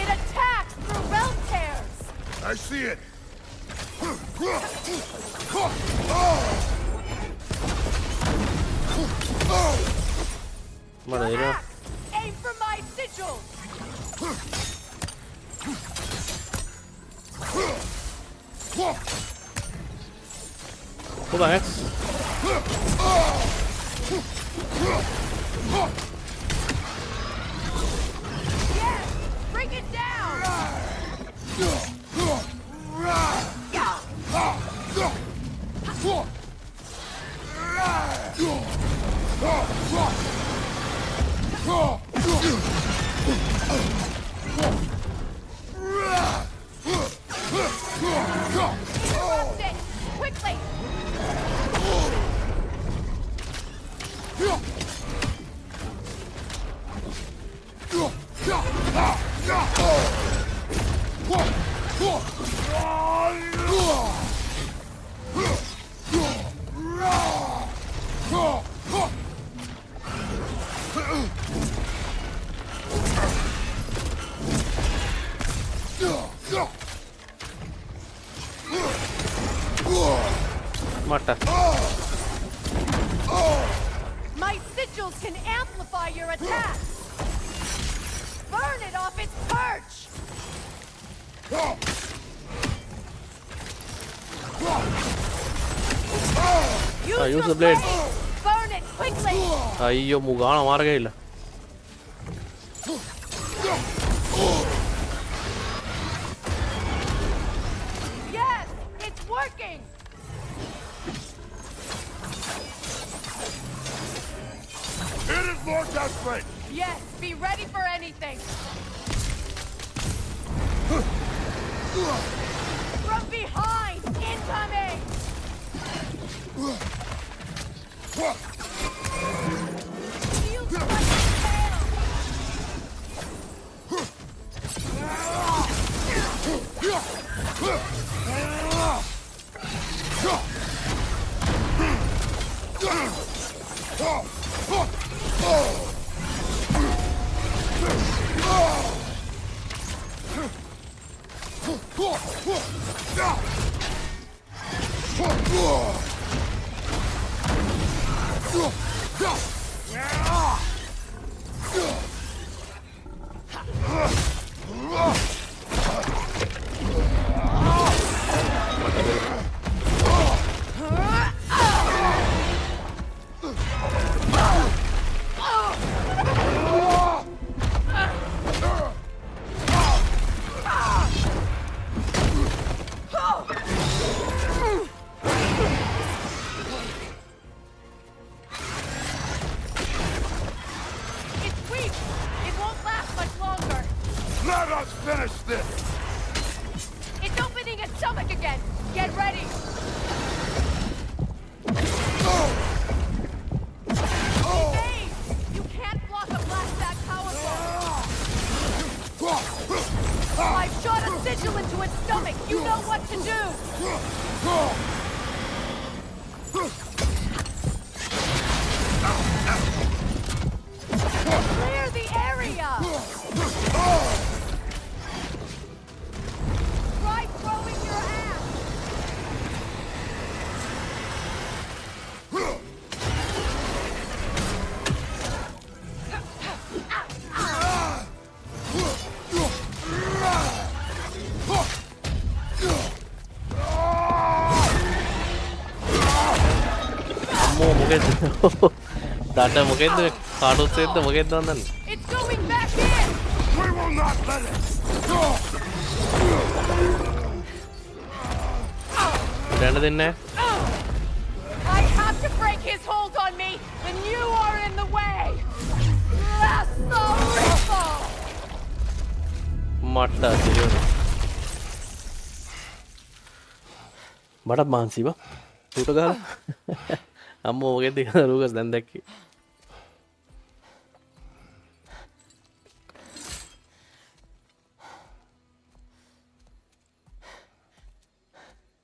It attacks through realm tears! I see it! Axe! Aim for my sigil! Go back. Yes! Bring it down! Interrupt it! Quickly! My sigils can amplify your attacks! Burn it off its perch! Use the blade. Burn it quickly! അയ്യോ മുഖാണ മാറുകയില്ല. Yes! It's working! It is more desperate! Yes, be ready for anything! From behind! Incoming! Feels like a tail! It's weak! It won't last much longer! Let us finish this! It's opening its stomach again! Get ready! Evade! You can't block a blast that powerful! I've shot a sigil into its stomach! You know what to do! Clear the area! මොකද? දාන්න මොකෙන්ද? කාටුත් එක්ක මොකෙන්ද වන්දන්නේ? It's going back in! We will not let it! දැන්න දෙන්නේ I have to break his hold on me, and you are in the way! That's the ripple! මට්ට අදිරේ. මටත් මාන්සිව. ඌට ගහලා. අම්මෝ මොකෙන්ද කියලා ලූකස් දැන් දැක්කේ.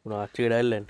උනා ආච්චිගේ ඩයිල්ලෙන්.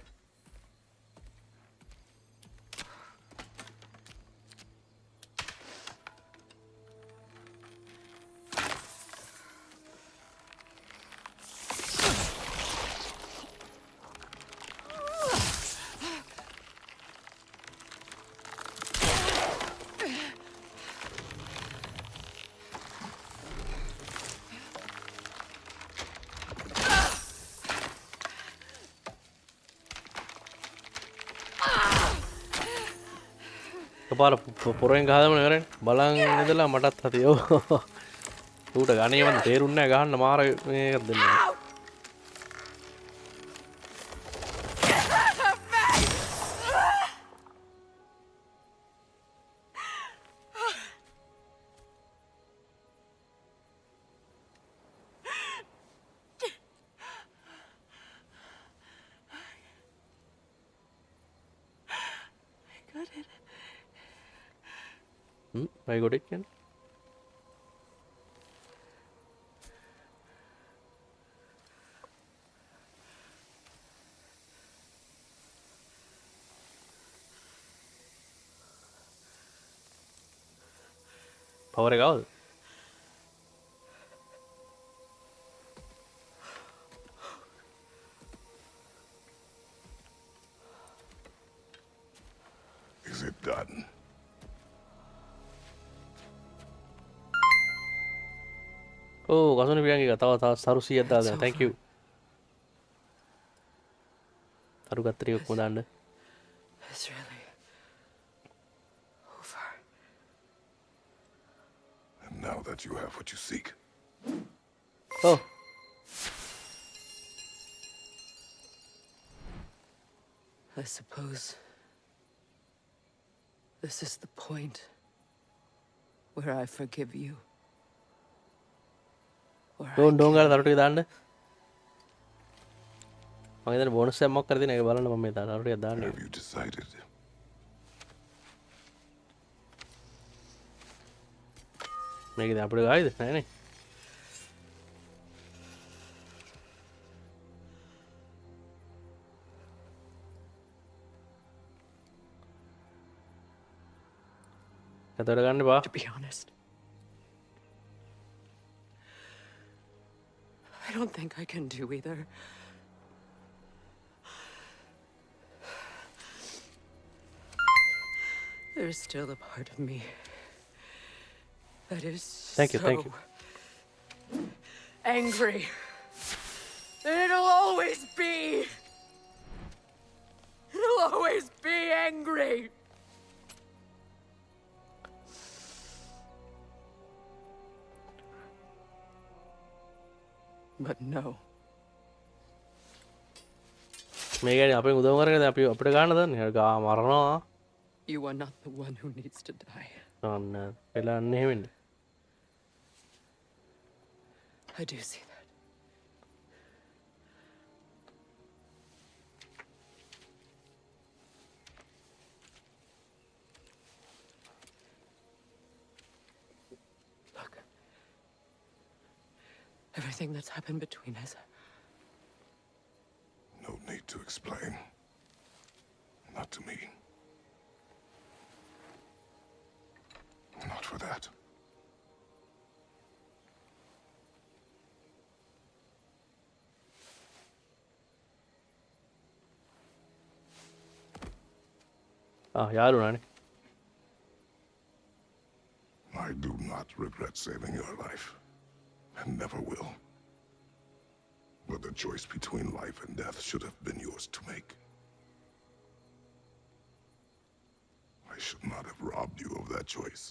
පාර පොරෙන් ගහදම කරන්නේ බලන් ඉඳලා මටත් හතියෝ ඌට ගණේ මන් තේරුන්නේ නැහැ ගහන්න මාර මේකක් දෙන්න I got it again. Power එක આવද? Is it done? Oh, කසුනේ පියන්ගේ තව සරු 100ක් දාලා thank you. තරු ගත්ත ටිකක් මොදාන්න. It's really over. And now that you have what you seek. Oh. I suppose this is the point where I forgive you. Don't ගාලා තරු ටික දාන්න. මම හිතන්නේ බෝනස් එකක් මොකක් කරද ඒක බලන්න මම මේ තරු ටික දාන්න. Have you decided? මේකද අපිට ගායිද නෑනේ. කතර ගන්න බා. To be honest, I don't think I can do either. There's still a part of me that is Thank you. angry. And it'll always be. It'll always be angry. But no. මේකනේ අපෙන් උදව් කරගෙන අපි අපිට ගන්න දන්නේ. ගා මරනවා. You are not the one who needs to die. අන්න වෙලාන්නේ එහෙමනේ. I do see that. Look. Everything that's happened between us. No need to explain. Not to me. Not for that. යාළුවානේ. I do not regret saving your life. And never will. But the choice between life and death should have been yours to make. I should not have robbed you of that choice.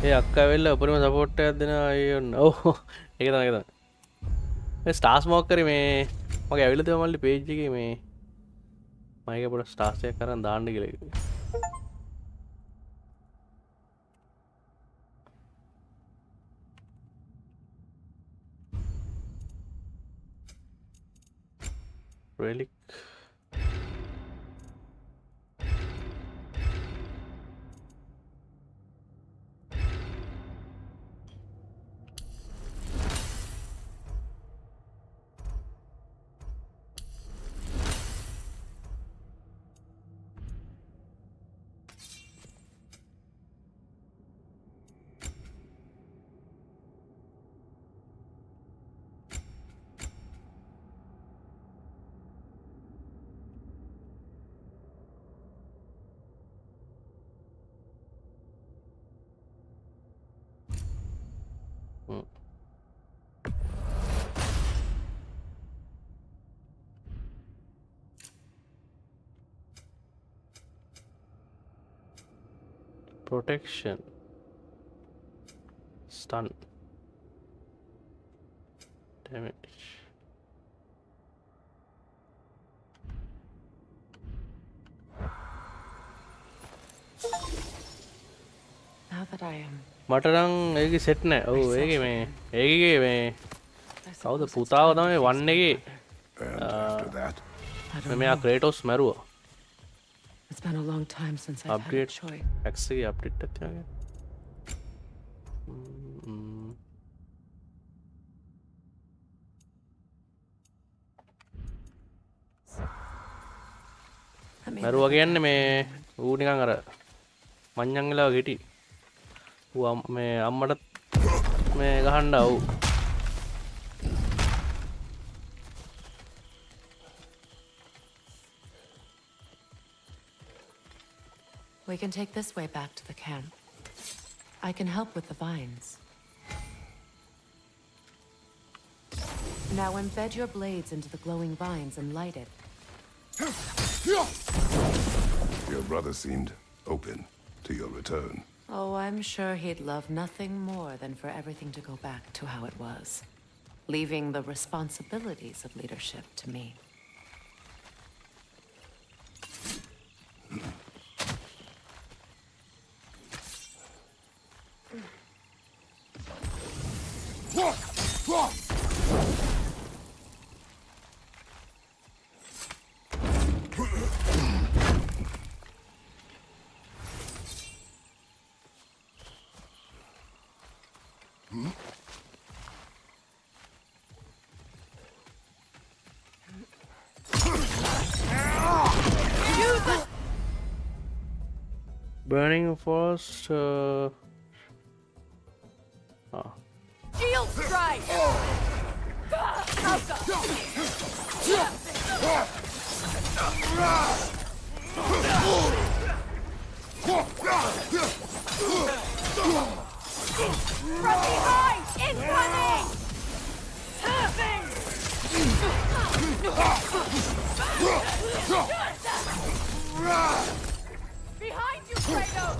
ඒ අක්කා වෙල්ල උපරිම support එකක් දෙනවා අයියෝ. ඔව් ඒක තමයි ඒක තමයි. මේ ස්ටාර්ස් මොක් කරේ මේ මගේ ඇවිල්ලා තියෙන මල්ලි පේජ් එකේ මේ මම ඒක පොඩ ස්ටාර්ස් එකක් කරන් දාන්න කියලා කිව්වේ. relic protection stun damage Now that I am මට නම් ඒකේ සෙට් නැහැ. ඔව් ඒකේ මේ ඒකේ මේ කවුද පුතාව තමයි වන් එකේ මෙයා ක්‍රේටෝස් මැරුවා. It's been a long time since I've had a update choice. X එකේ අප්ඩේට් එකක් තියනවා. මැරුවා කියන්නේ මේ ඌ නිකන් අර මඤ්ඤං වෙලා හිටි. ඌ මේ අම්මට මේ ගහන්න ආව්. We can take this way back to the camp. I can help with the vines. Now embed your blades into the glowing vines and light it. Your brother seemed open to your return. Oh, I'm sure he'd love nothing more than for everything to go back to how it was, leaving the responsibilities of leadership to me. Burning Forest Shield strike! From behind! Incoming! Behind you, Kratos!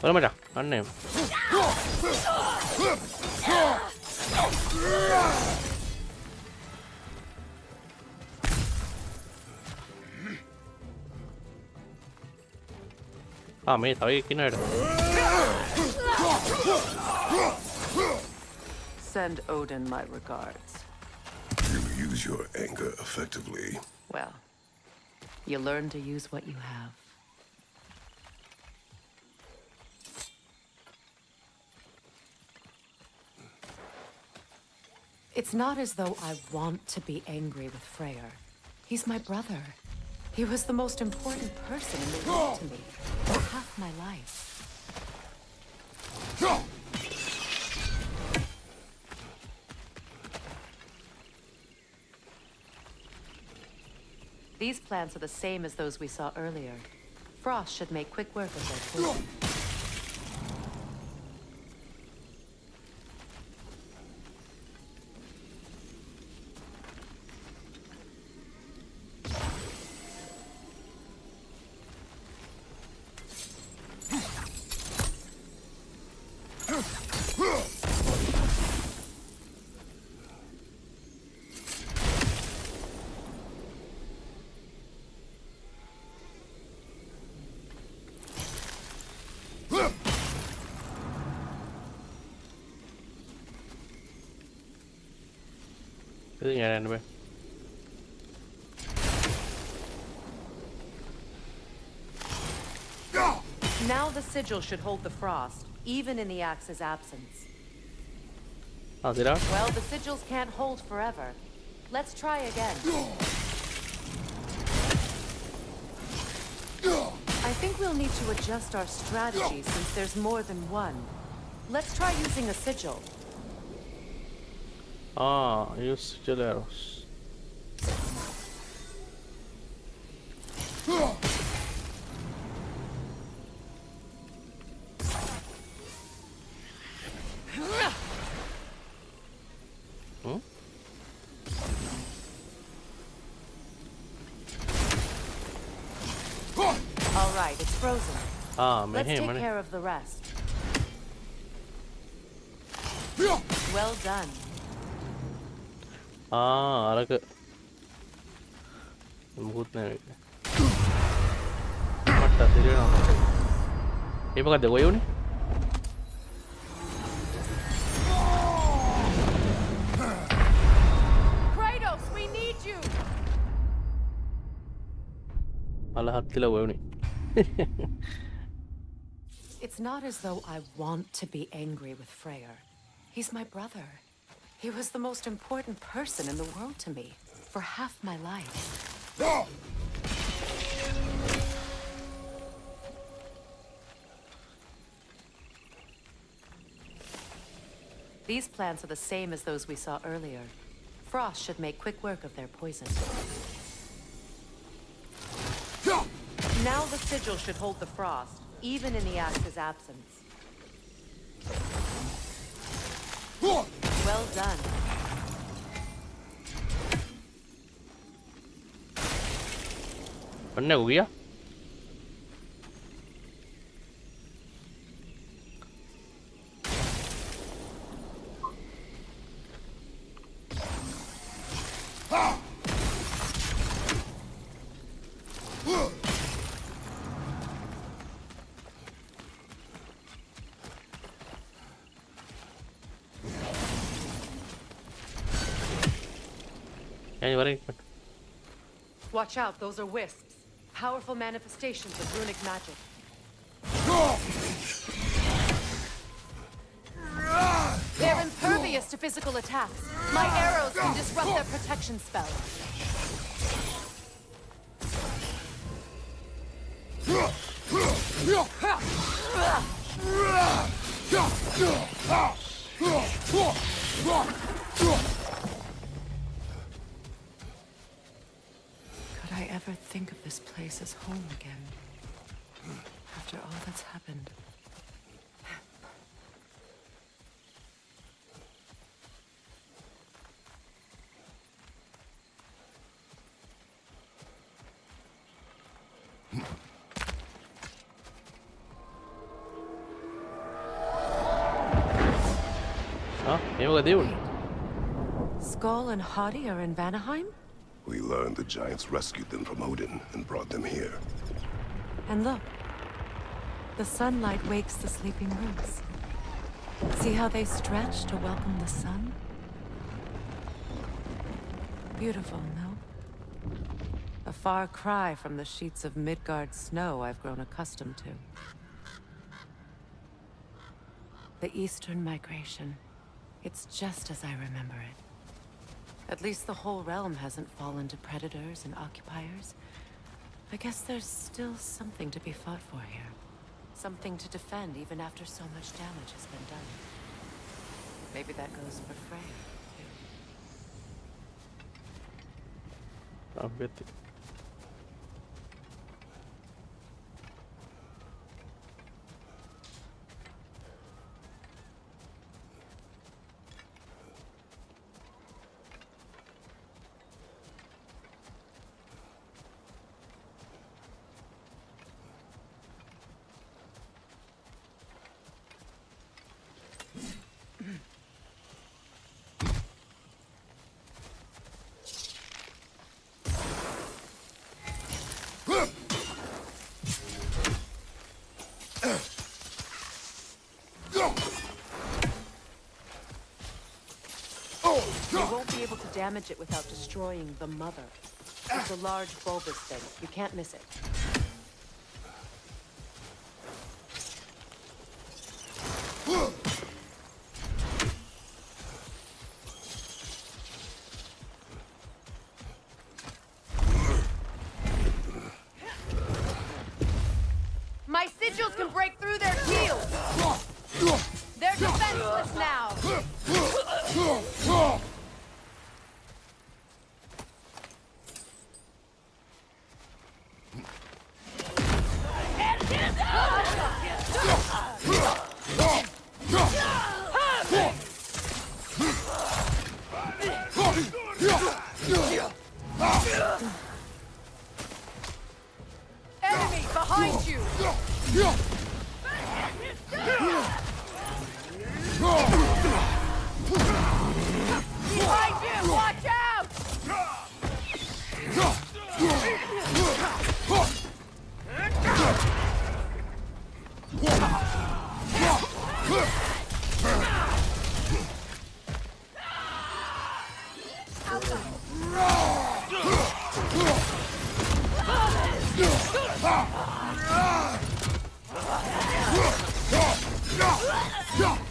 Boleh macam? Aneh. Ah, මේ තව එකක් ඉන්නවද? Send Odin my regards. You use your anger effectively. Well, you learn to use what you have. It's not as though I want to be angry with Freyr. He's my brother. He was the most important person in the world to me for half my life. These plants are the same as those we saw earlier. Frost should make quick work of their poison. Cái nhà này nè. Now the sigil should hold the frost, even in the axe's absence. À gì đó? Well, the sigils can't hold forever. Let's try again. I think we'll need to adjust our strategy since there's more than one. Let's try using a sigil. Ah, use arrows. All right, it's frozen. Ah, Let's take care of the rest. Well done. Ah, അതൊക്കെ മുഹൂർത്തം മട്ടാ ശരിയാണോ ഇപ്പൊ കണ്ടേ പോയോണി Kratos, we need you. അല്ല ഹത്തില പോയോണി It's not as though I want to be angry with Freyr. He's my brother. He was the most important person in the world to me for half my life. These plants are the same as those we saw earlier. Frost should make quick work of their poison. Now the sigil should hold the frost, even in the axe's absence. Well done. Bắn nào kìa. Watch out, those are wisps. Powerful manifestations of runic magic. They're impervious to physical attacks. My arrows can disrupt their protection spell. Could I ever think of this place as home again? After all that's happened. Skull and Hadi are in Vanaheim? We learned the giants rescued them from Odin and brought them here. And look, the sunlight wakes the sleeping roots. See how they stretch to welcome the sun? Beautiful, no? A far cry from the sheets of Midgard snow I've grown accustomed to. The Eastern Migration. It's just as I remember it. At least the whole realm hasn't fallen to predators and occupiers. I guess there's still something to be fought for here. Something to defend even after so much damage has been done. Maybe that goes for Freya, too. I'm with it. You won't be able to damage it without destroying the mother. It's a large bulbous thing. You can't miss it. My sigils can break through their shields! They're defenseless now! Enemy behind you! Behind you! Watch out!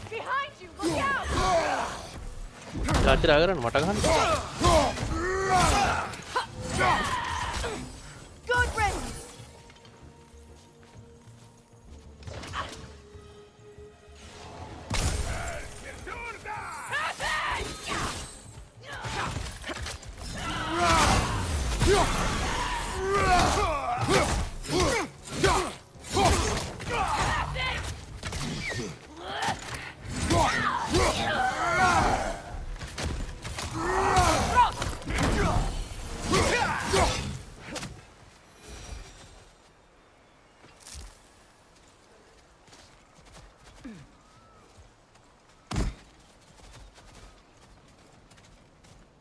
Behind you! Look out! Gotcha, Ragaran. What a Good riddance!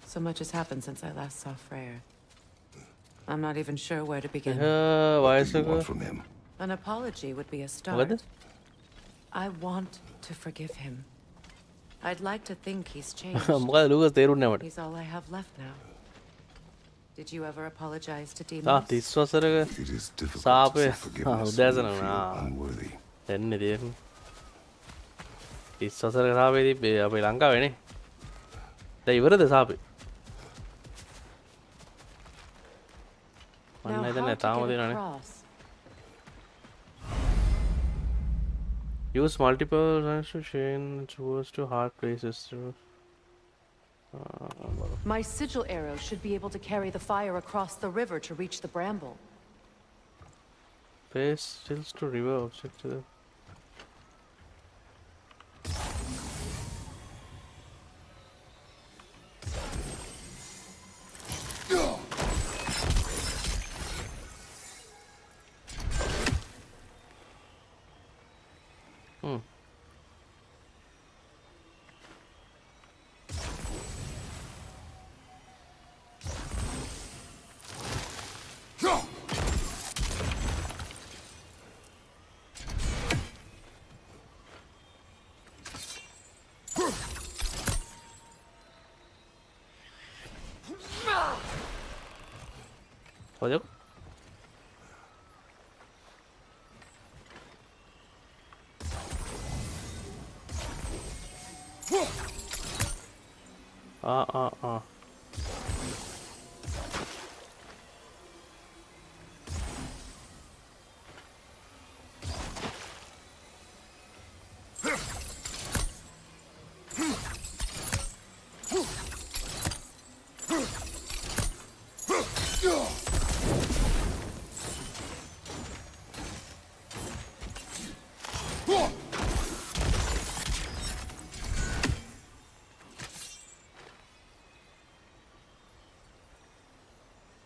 So much has happened since I last saw Freyr. I'm not even sure where to begin. why is What do you want it? from him? An apology would be a What start. is? I want to forgive him. I'd like to think he's changed. Lucas තේරුන්නේ He's all I have left now. Did you ever apologize to නැහැ. demons? 30 වසරක It is difficult සාපේ to seek forgiveness when උදෑසන you feel unworthy. එන්නේ තියෙන්නේ. 30 වසරක සාපේ තිබ්බේ අපේ ලංකාවේනේ. දැන් ඉවරද සාපේ? Now, මන්න how හිතන්නේ to තාම get තියෙනවානේ. across? Use multiple lines to chain towards to hard places through. My sigil arrow should be able to carry the fire across the river to reach the bramble. Paste stills to river object to the Pojok. Ah.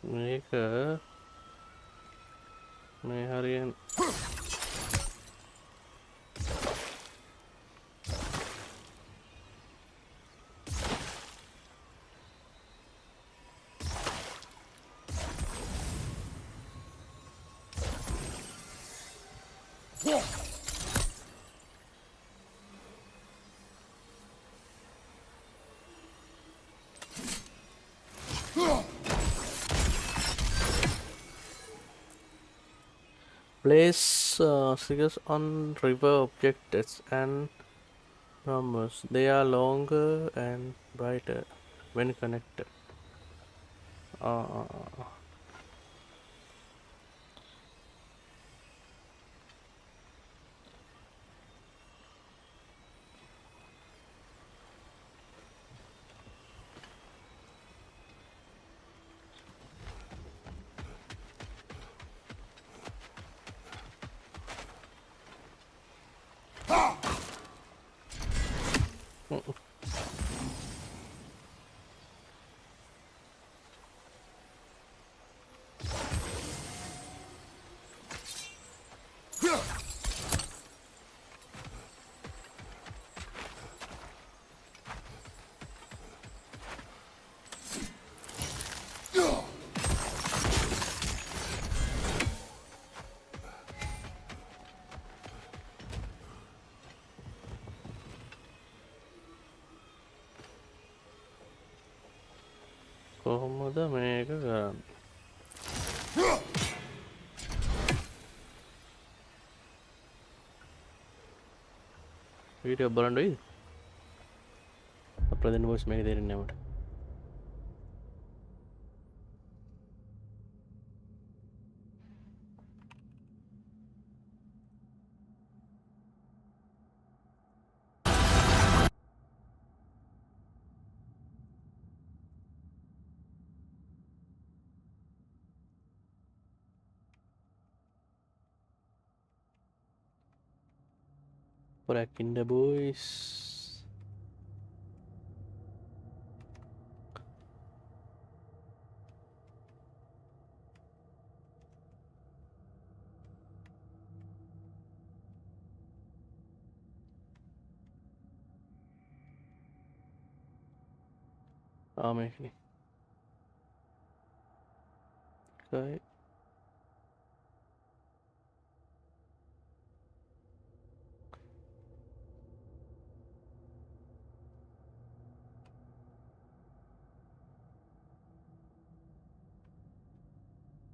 Mereka harian place triggers on river objects and numbers. They are longer and brighter when connected. කොහොමද මේක කරන්නේ? Video බලන්න වෙයිද? Upload දෙන්න voice මේක දෙන්නේ නැහැ මට. Back in the boys. Maybe. Okay.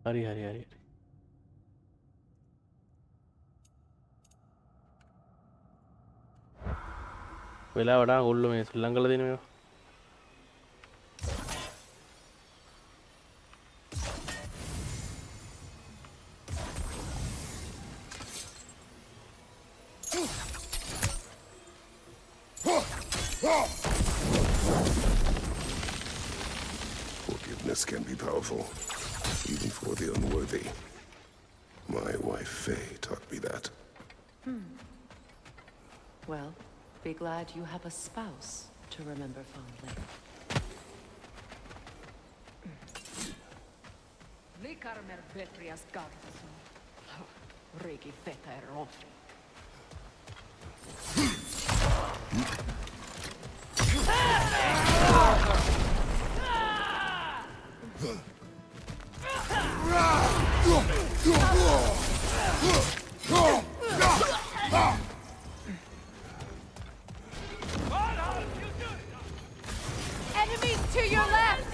Hari. වෙලාවට ගොල්ලෝ මේ ශ්‍රී ලංකාවල දින මේවා. Forgiveness can be powerful, even for the unworthy. My wife Faye taught me that. Well, be glad you have a spouse to remember fondly. Likarmer Petrias Gardason. Regi feta er rofi. Enemies to your left!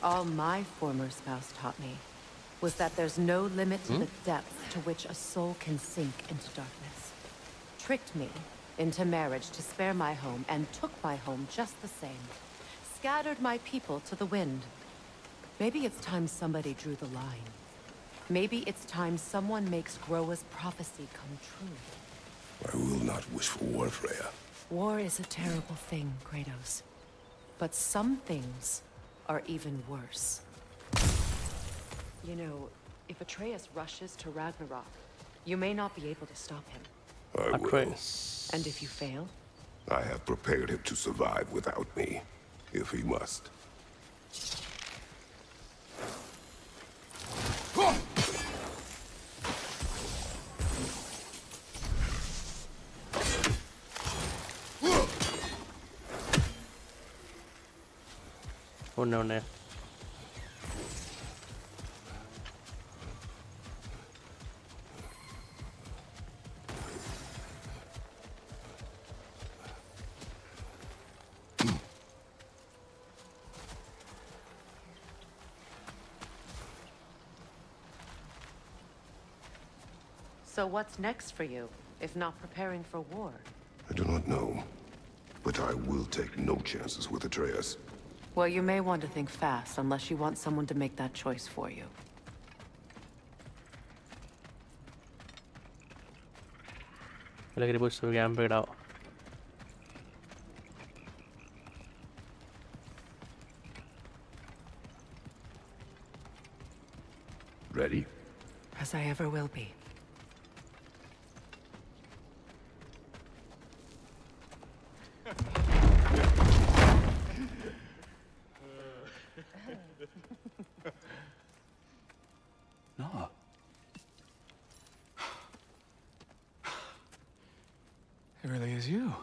All my former spouse taught me was that there's no limit to the depth to which a soul can sink into darkness. Tricked me into marriage to spare my home and took my home just the same. Scattered my people to the wind. Maybe it's time somebody drew the line. Maybe it's time someone makes Groa's prophecy come true. I will not wish for war, Freya. War is a terrible thing, Kratos. But some things are even worse. You know, if Atreus rushes to Ragnarok, you may not be able to stop him. I will. And if you fail? I have prepared him to survive without me, if he must. Oh no, no. So what's next for you, if not preparing for war? I do not know, but I will take no chances with Atreus. Well, you may want to think fast, unless you want someone to make that choice for you. Like it was so gamped out. Ready? As I ever will be. No. It really is you.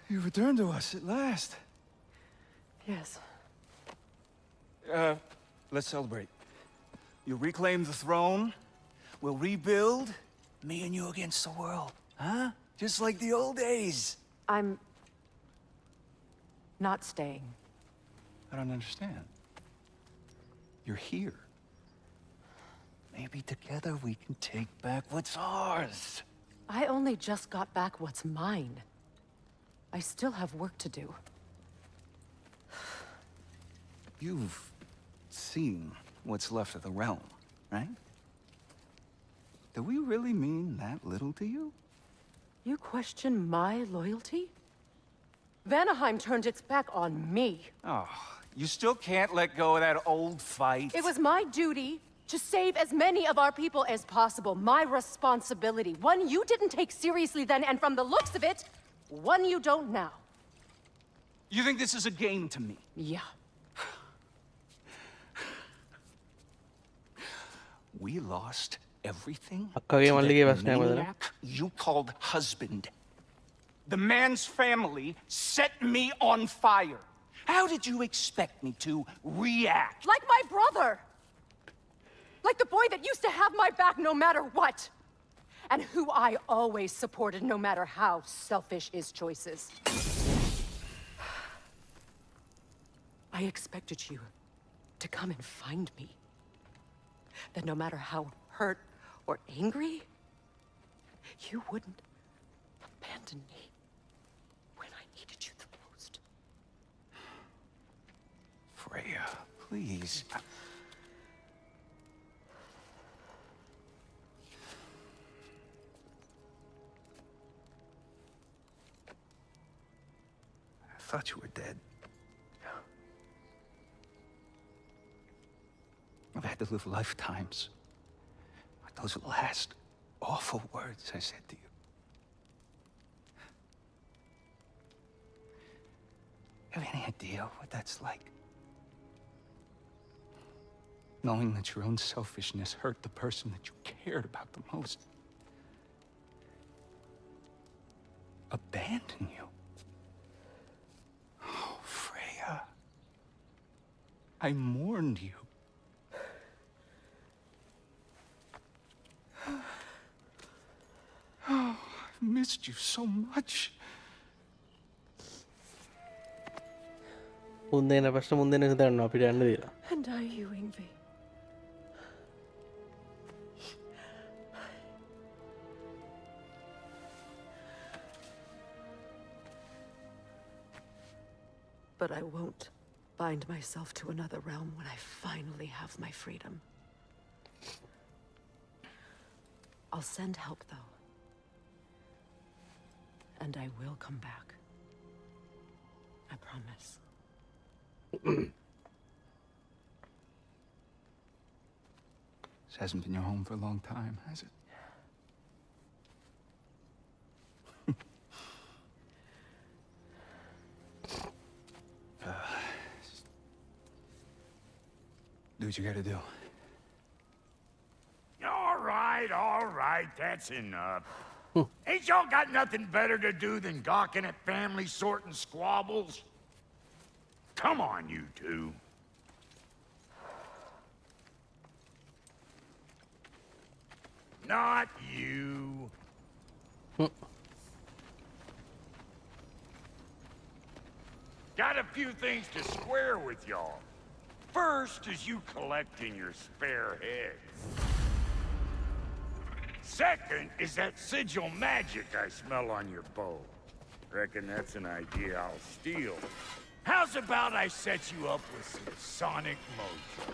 You returned to us at last. Yes. Let's celebrate. You reclaim the throne. We'll rebuild. Me and you against the world. Huh? Just like the old days. I'm not staying. I don't understand. You're here. Maybe together we can take back what's ours. I only just got back what's mine. I still have work to do. You've seen what's left of the realm, right? Do we really mean that little to you? You question my loyalty? Vanaheim turned its back on me. Oh, you still can't let go of that old fight? It was my duty to save as many of our people as possible. My responsibility. One you didn't take seriously then, and from the looks of it, one you don't now. You think this is a game to me? Yeah. We lost everything Akka to mallike that vasne maniac you called husband. The man's family set me on fire. How did you expect me to react? Like my brother! Like the boy that used to have my back no matter what! And who I always supported no matter how selfish his choices. I expected you to come and find me. That no matter how hurt or angry, you wouldn't abandon me when I needed you the most. Freya, please. I thought you were dead. I've had to live lifetimes with those last awful words I said to you. Have any idea what that's like? knowing that your own selfishness hurt the person that you cared about the most. Abandon you. Oh, Freya. I mourned you. Oh, I've missed you so much. මුන්දේන ප්‍රශ්න මුන්දේන හිතන්න අපිට යන්න දීලා. And are you, Yngvi? But I won't bind myself to another realm when I finally have my freedom. I'll send help, though. And I will come back. I promise. This hasn't been your home for a long time, has it? Do what you gotta do. All right, that's enough. Ain't y'all got nothing better to do than gawking at family sorting squabbles? Come on, you two. Not you. Got a few things to square with y'all. First is you collecting your spare heads. Second is that sigil magic I smell on your bow. Reckon that's an idea I'll steal. How's about I set you up with some sonic mojo?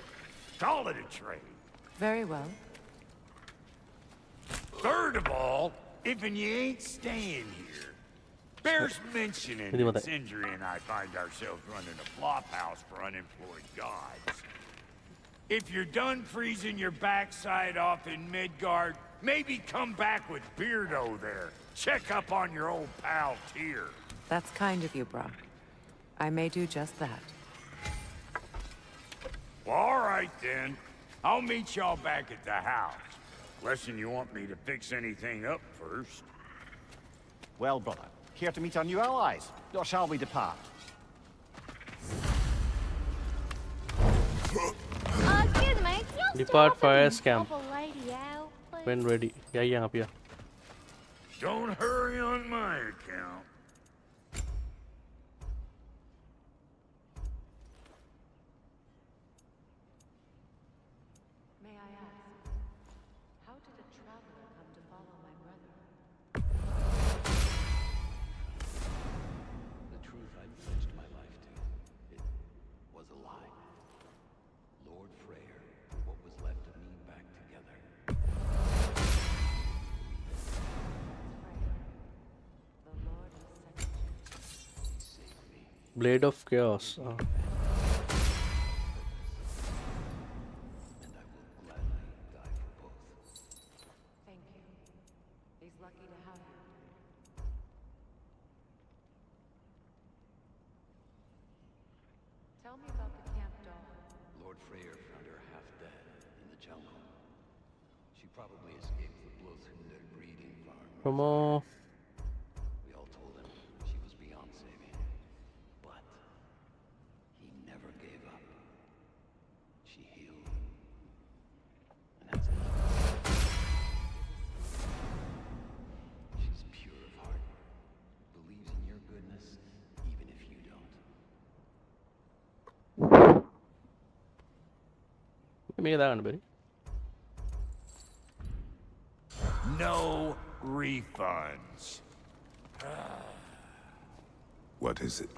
Call it a trade. Very well. Third of all, if you ain't staying here, bears mentioning that Sindri and I find ourselves running a flop house for unemployed gods. If you're done freezing your backside off in Midgard, maybe come back with Beardo there. Check up on your old pal Tyr. That's kind of you, Brock. I may do just that. Well, all right then. I'll meet y'all back at the house. Unless you want me to fix anything up first. Well, brother, care to meet our new allies? Or shall we depart? Excuse me, can y'all Depart stop fire and scam. help a lady out, please? When ready. Yeah, yeah, up here. Don't hurry on my account. May I ask, how did a traveler come to follow my brother? The truth I'd pledged my life to. It was a lie. Lord Freyr, what was left of me back together. The Lord has sent He saved me. Blade of Chaos. And I will gladly die for both. Thank you. He's lucky to have you. Tell me about the camp dog. Lord Freyr found her half dead in the jungle. She probably escaped the Blothhunder breeding farm. Come on. We all told him she was beyond saving. But he never gave up. She healed. And has left. She's pure of heart. Believes in your goodness, even if you don't. මේක දාගන්න බැරි. No refunds. What is it?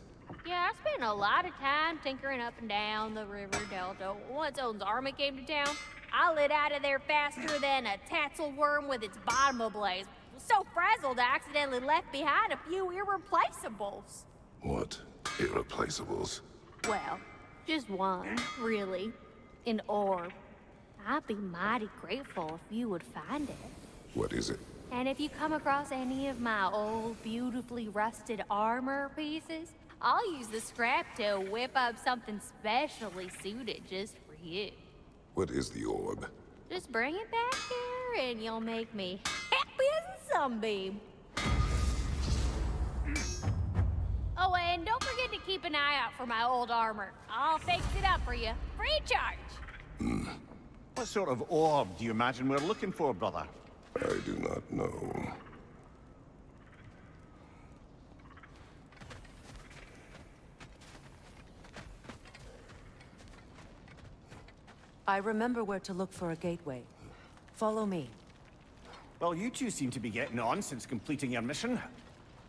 Yeah, I spent a lot of time tinkering up and down the river delta. Once Odin's army came to town, I lit out of there faster than a tassel worm with its bottom ablaze. So frazzled, I accidentally left behind a few irreplaceables. What irreplaceables? Well, just one, really. An orb. I'd be mighty grateful if you would find it. What is it? And if you come across any of my old, beautifully rusted armor pieces, I'll use the scrap to whip up something specially suited just for you. What is the orb? Just bring it back here and you'll make me happy as a sunbeam. Oh, and don't forget to keep an eye out for my old armor. I'll fix it up for you, free of charge. What sort of orb do you imagine we're looking for, brother? I do not know. I remember where to look for a gateway. Follow me. Well, you two seem to be getting on since completing your mission.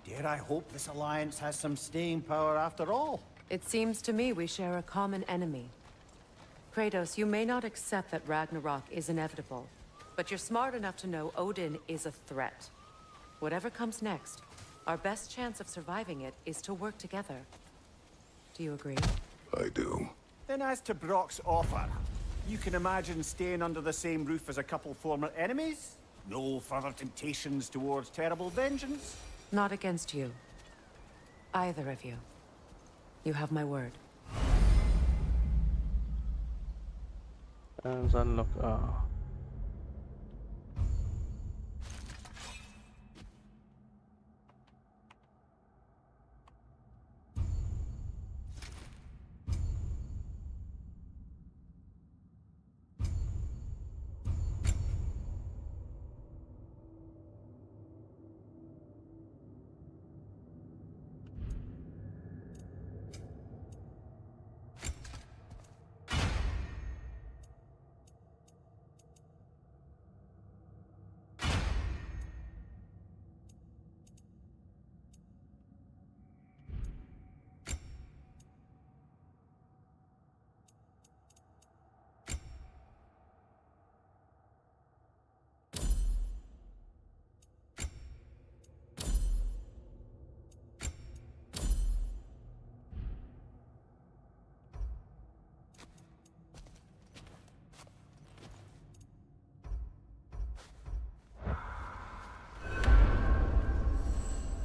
Dare I hope this alliance has some staying power after all? It seems to me we share a common enemy. Kratos, you may not accept that Ragnarok is inevitable, but you're smart enough to know Odin is a threat. Whatever comes next, our best chance of surviving it is to work together. Do you agree? I do. Then as to Brock's offer, you can imagine staying under the same roof as a couple former enemies? No further temptations towards terrible vengeance? Not against you. Either of you. You have my word. And unlock.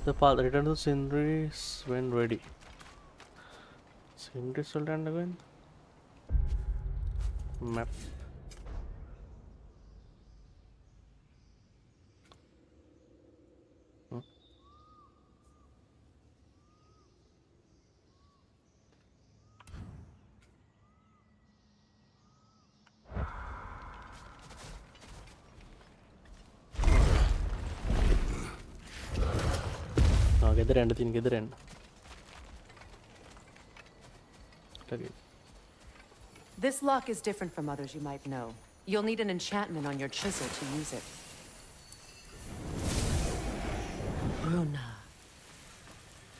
The path return to Sindri's when ready. Sindri Sultan again. Map. Gather end. This lock is different from others you might know. You'll need an enchantment on your chisel to use it. Runa.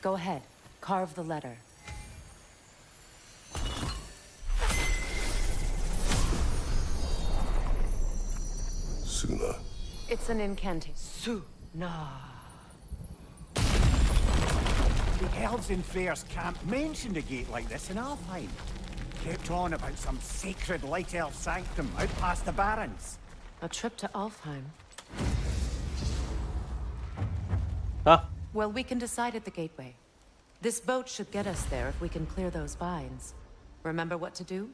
Go ahead. Carve the letter. Suna. It's an incantation. Suna. The elves in Freyr's camp mentioned a gate like this in Alfheim. Kept on about some sacred light elf sanctum out past the Barrens. A trip to Alfheim. Ah. Well, we can decide at the gateway. This boat should get us there if we can clear those vines. Remember what to do?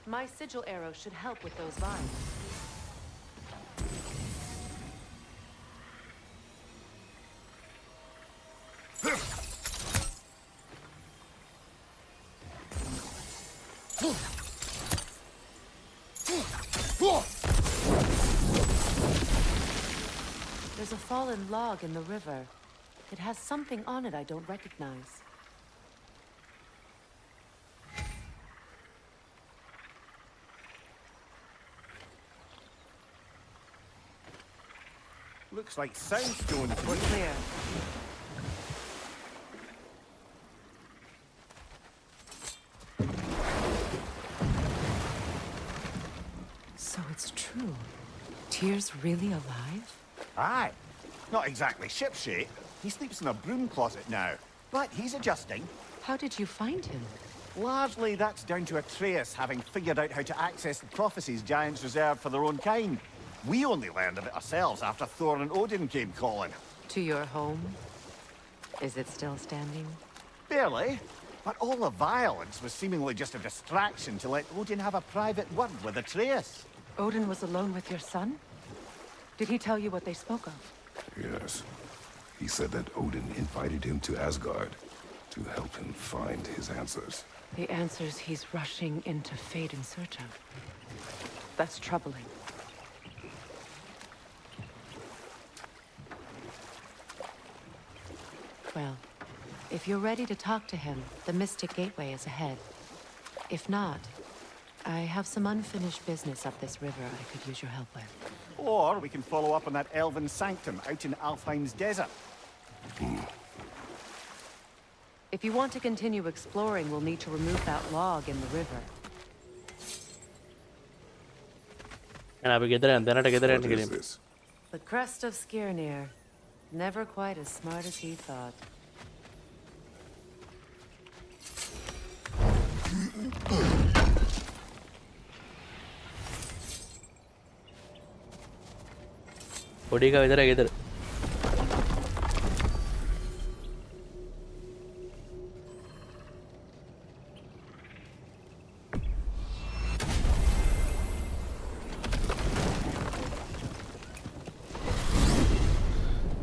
My sigil arrow should help with those vines. There's a fallen log in the river. It has something on it I don't recognize. Looks like soundstone. We're clear. So it's true. Tyr's really alive? Aye. Not exactly shipshape. He sleeps in a broom closet now. But he's adjusting. How did you find him? Largely, that's down to Atreus having figured out how to access the prophecies giants reserved for their own kind. We only learned of it ourselves after Thor and Odin came calling. To your home? Is it still standing? Barely. But all the violence was seemingly just a distraction to let Odin have a private word with Atreus. Odin was alone with your son? Did he tell you what they spoke of? Yes. He said that Odin invited him to Asgard to help him find his answers. The answers he's rushing into fate in search of. That's troubling. Well, if you're ready to talk to him, the Mystic Gateway is ahead. If not, I have some unfinished business up this river I could use your help with. Or we can follow up on that elven sanctum out in Alfheim's desert. If you want to continue exploring, we'll need to remove that log in the river. And I'll be getting there. What is this? The crest of Skirnir. Never quite as smart as he thought. Body का इधर है इधर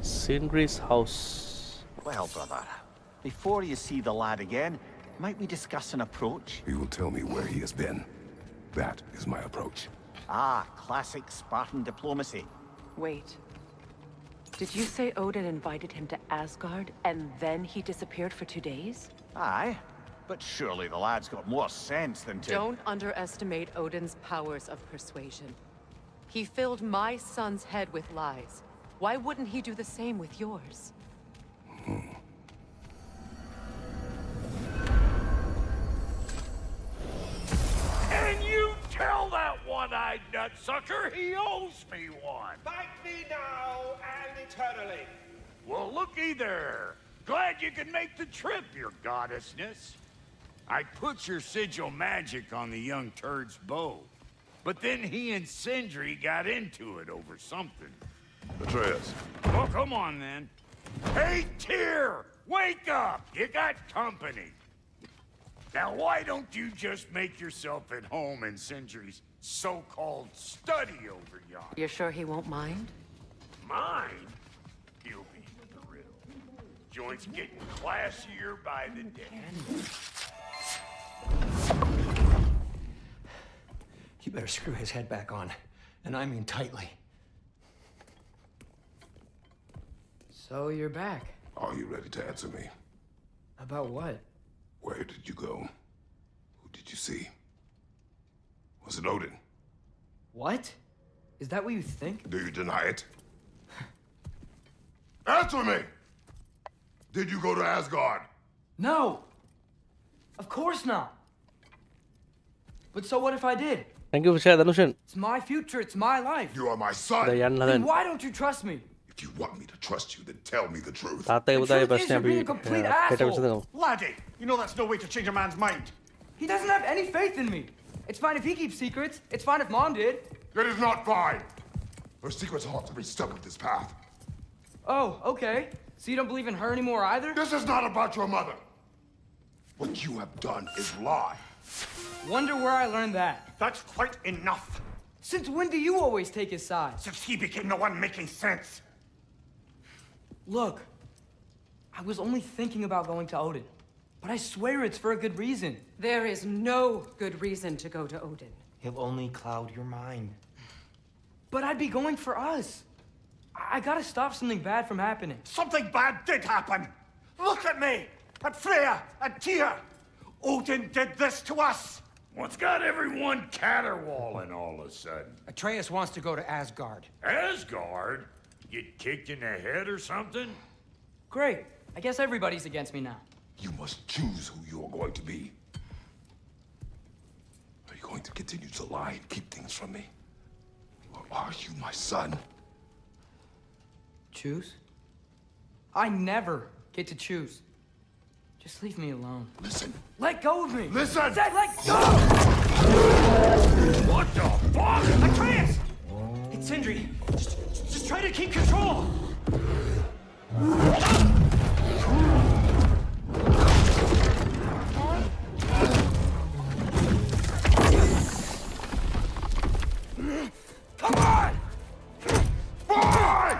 Sindri's house. Well, brother, before you see the lad again, might we discuss an approach? He will tell me where he has been. That is my approach. Ah, classic Spartan diplomacy. Wait. Did you say Odin invited him to Asgard, and then he disappeared for 2 days? Aye, but surely the lad's got more sense than to... Don't underestimate Odin's powers of persuasion. He filled my son's head with lies. Why wouldn't he do the same with yours? And you tell that one-eyed nutsucker he owes me one. Fight me now and eternally. Well, looky there. Glad you could make the trip, your goddessness. I put your sigil magic on the young turd's bow. But then he and Sindri got into it over something. Atreus. Well, come on then. Hey, Tyr! Wake up! You got company. Now, why don't you just make yourself at home in Sindri's so-called study over yonder? You're sure he won't mind? Mine? He'll be thrilled. Joint's getting classier by the day. You better screw his head back on. And I mean tightly. So you're back. Are you ready to answer me? About what? Where did you go? Who did you see? Was it Odin? What? Is that what you think? Do you deny it? Answer me! Did you go to Asgard? No! Of course not! But so what if I did? Thank you for sharing, Dhanushan. It's my future, it's my life. You are my son! Then why don't you trust me? If you want me to trust you, then tell me the truth. ताते बताए truth बस is यहाँ you're being भी a complete data asshole. बचा दूँगा Laddie, you know that's no way to change a man's mind. He doesn't have any faith in me. It's fine if he keeps secrets. It's fine if Mom did. That is not fine. Her secrets ought to be stuck with this path. Oh, okay. So you don't believe in her anymore either? This is not about your mother. What you have done is lie. Wonder where I learned that. That's quite enough. Since when do you always take his side? Since he became the one making sense. Look, I was only thinking about going to Odin. But I swear it's for a good reason. There is no good reason to go to Odin. He'll only cloud your mind. But I'd be going for us. I gotta stop something bad from happening. Something bad did happen. Look at me, at Freya, at Tyr. Odin did this to us. What's got everyone caterwauling all of a sudden? Atreus wants to go to Asgard. Asgard? Get kicked in the head or something? Great. I guess everybody's against me now. You must choose who you are going to be. Are you going to continue to lie and keep things from me? Or are you my son? Choose? I never get to choose. Just leave me alone. Listen. Let go of me! Listen! Say, let go! What the fuck? Atreus! It's Sindri. Just try to keep control! Come on! Boy!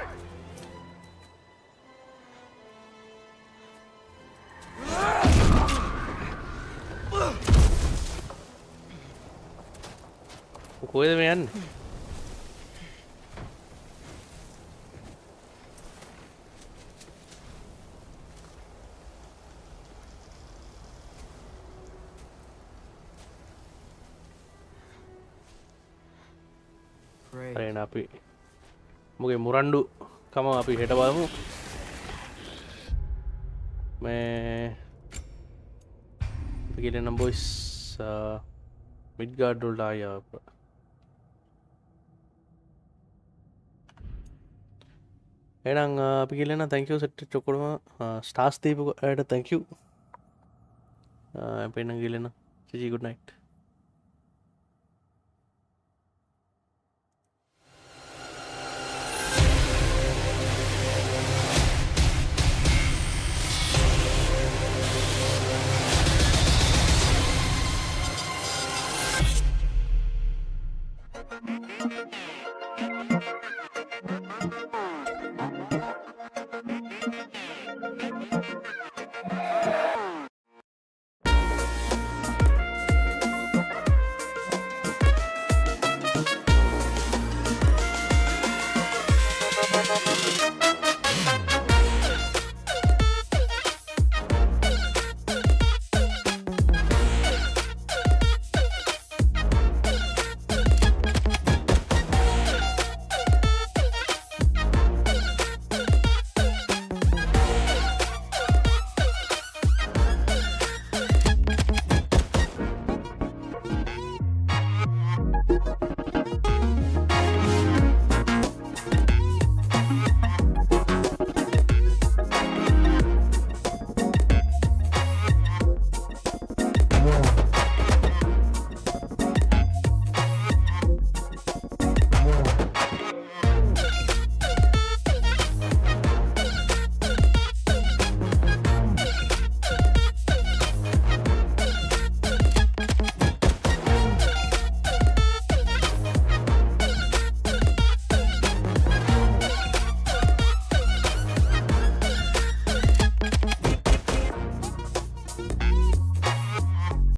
කොහෙද මේ යන්නේ? හරි එහෙනම් අපි මොගේ මුරණ්ඩු කම අපි හෙට බලමු. මේ අපි ගිහලා නම් බොයිස් මිඩ්ගාඩ් වලට ආවා. එහෙනම් අපි ගිහලා නම් thank you සෙට් ඔක්කොම ස්ටාර්ස් දීපු අයට thank you. අපි නම් ගිහලා නම් good night.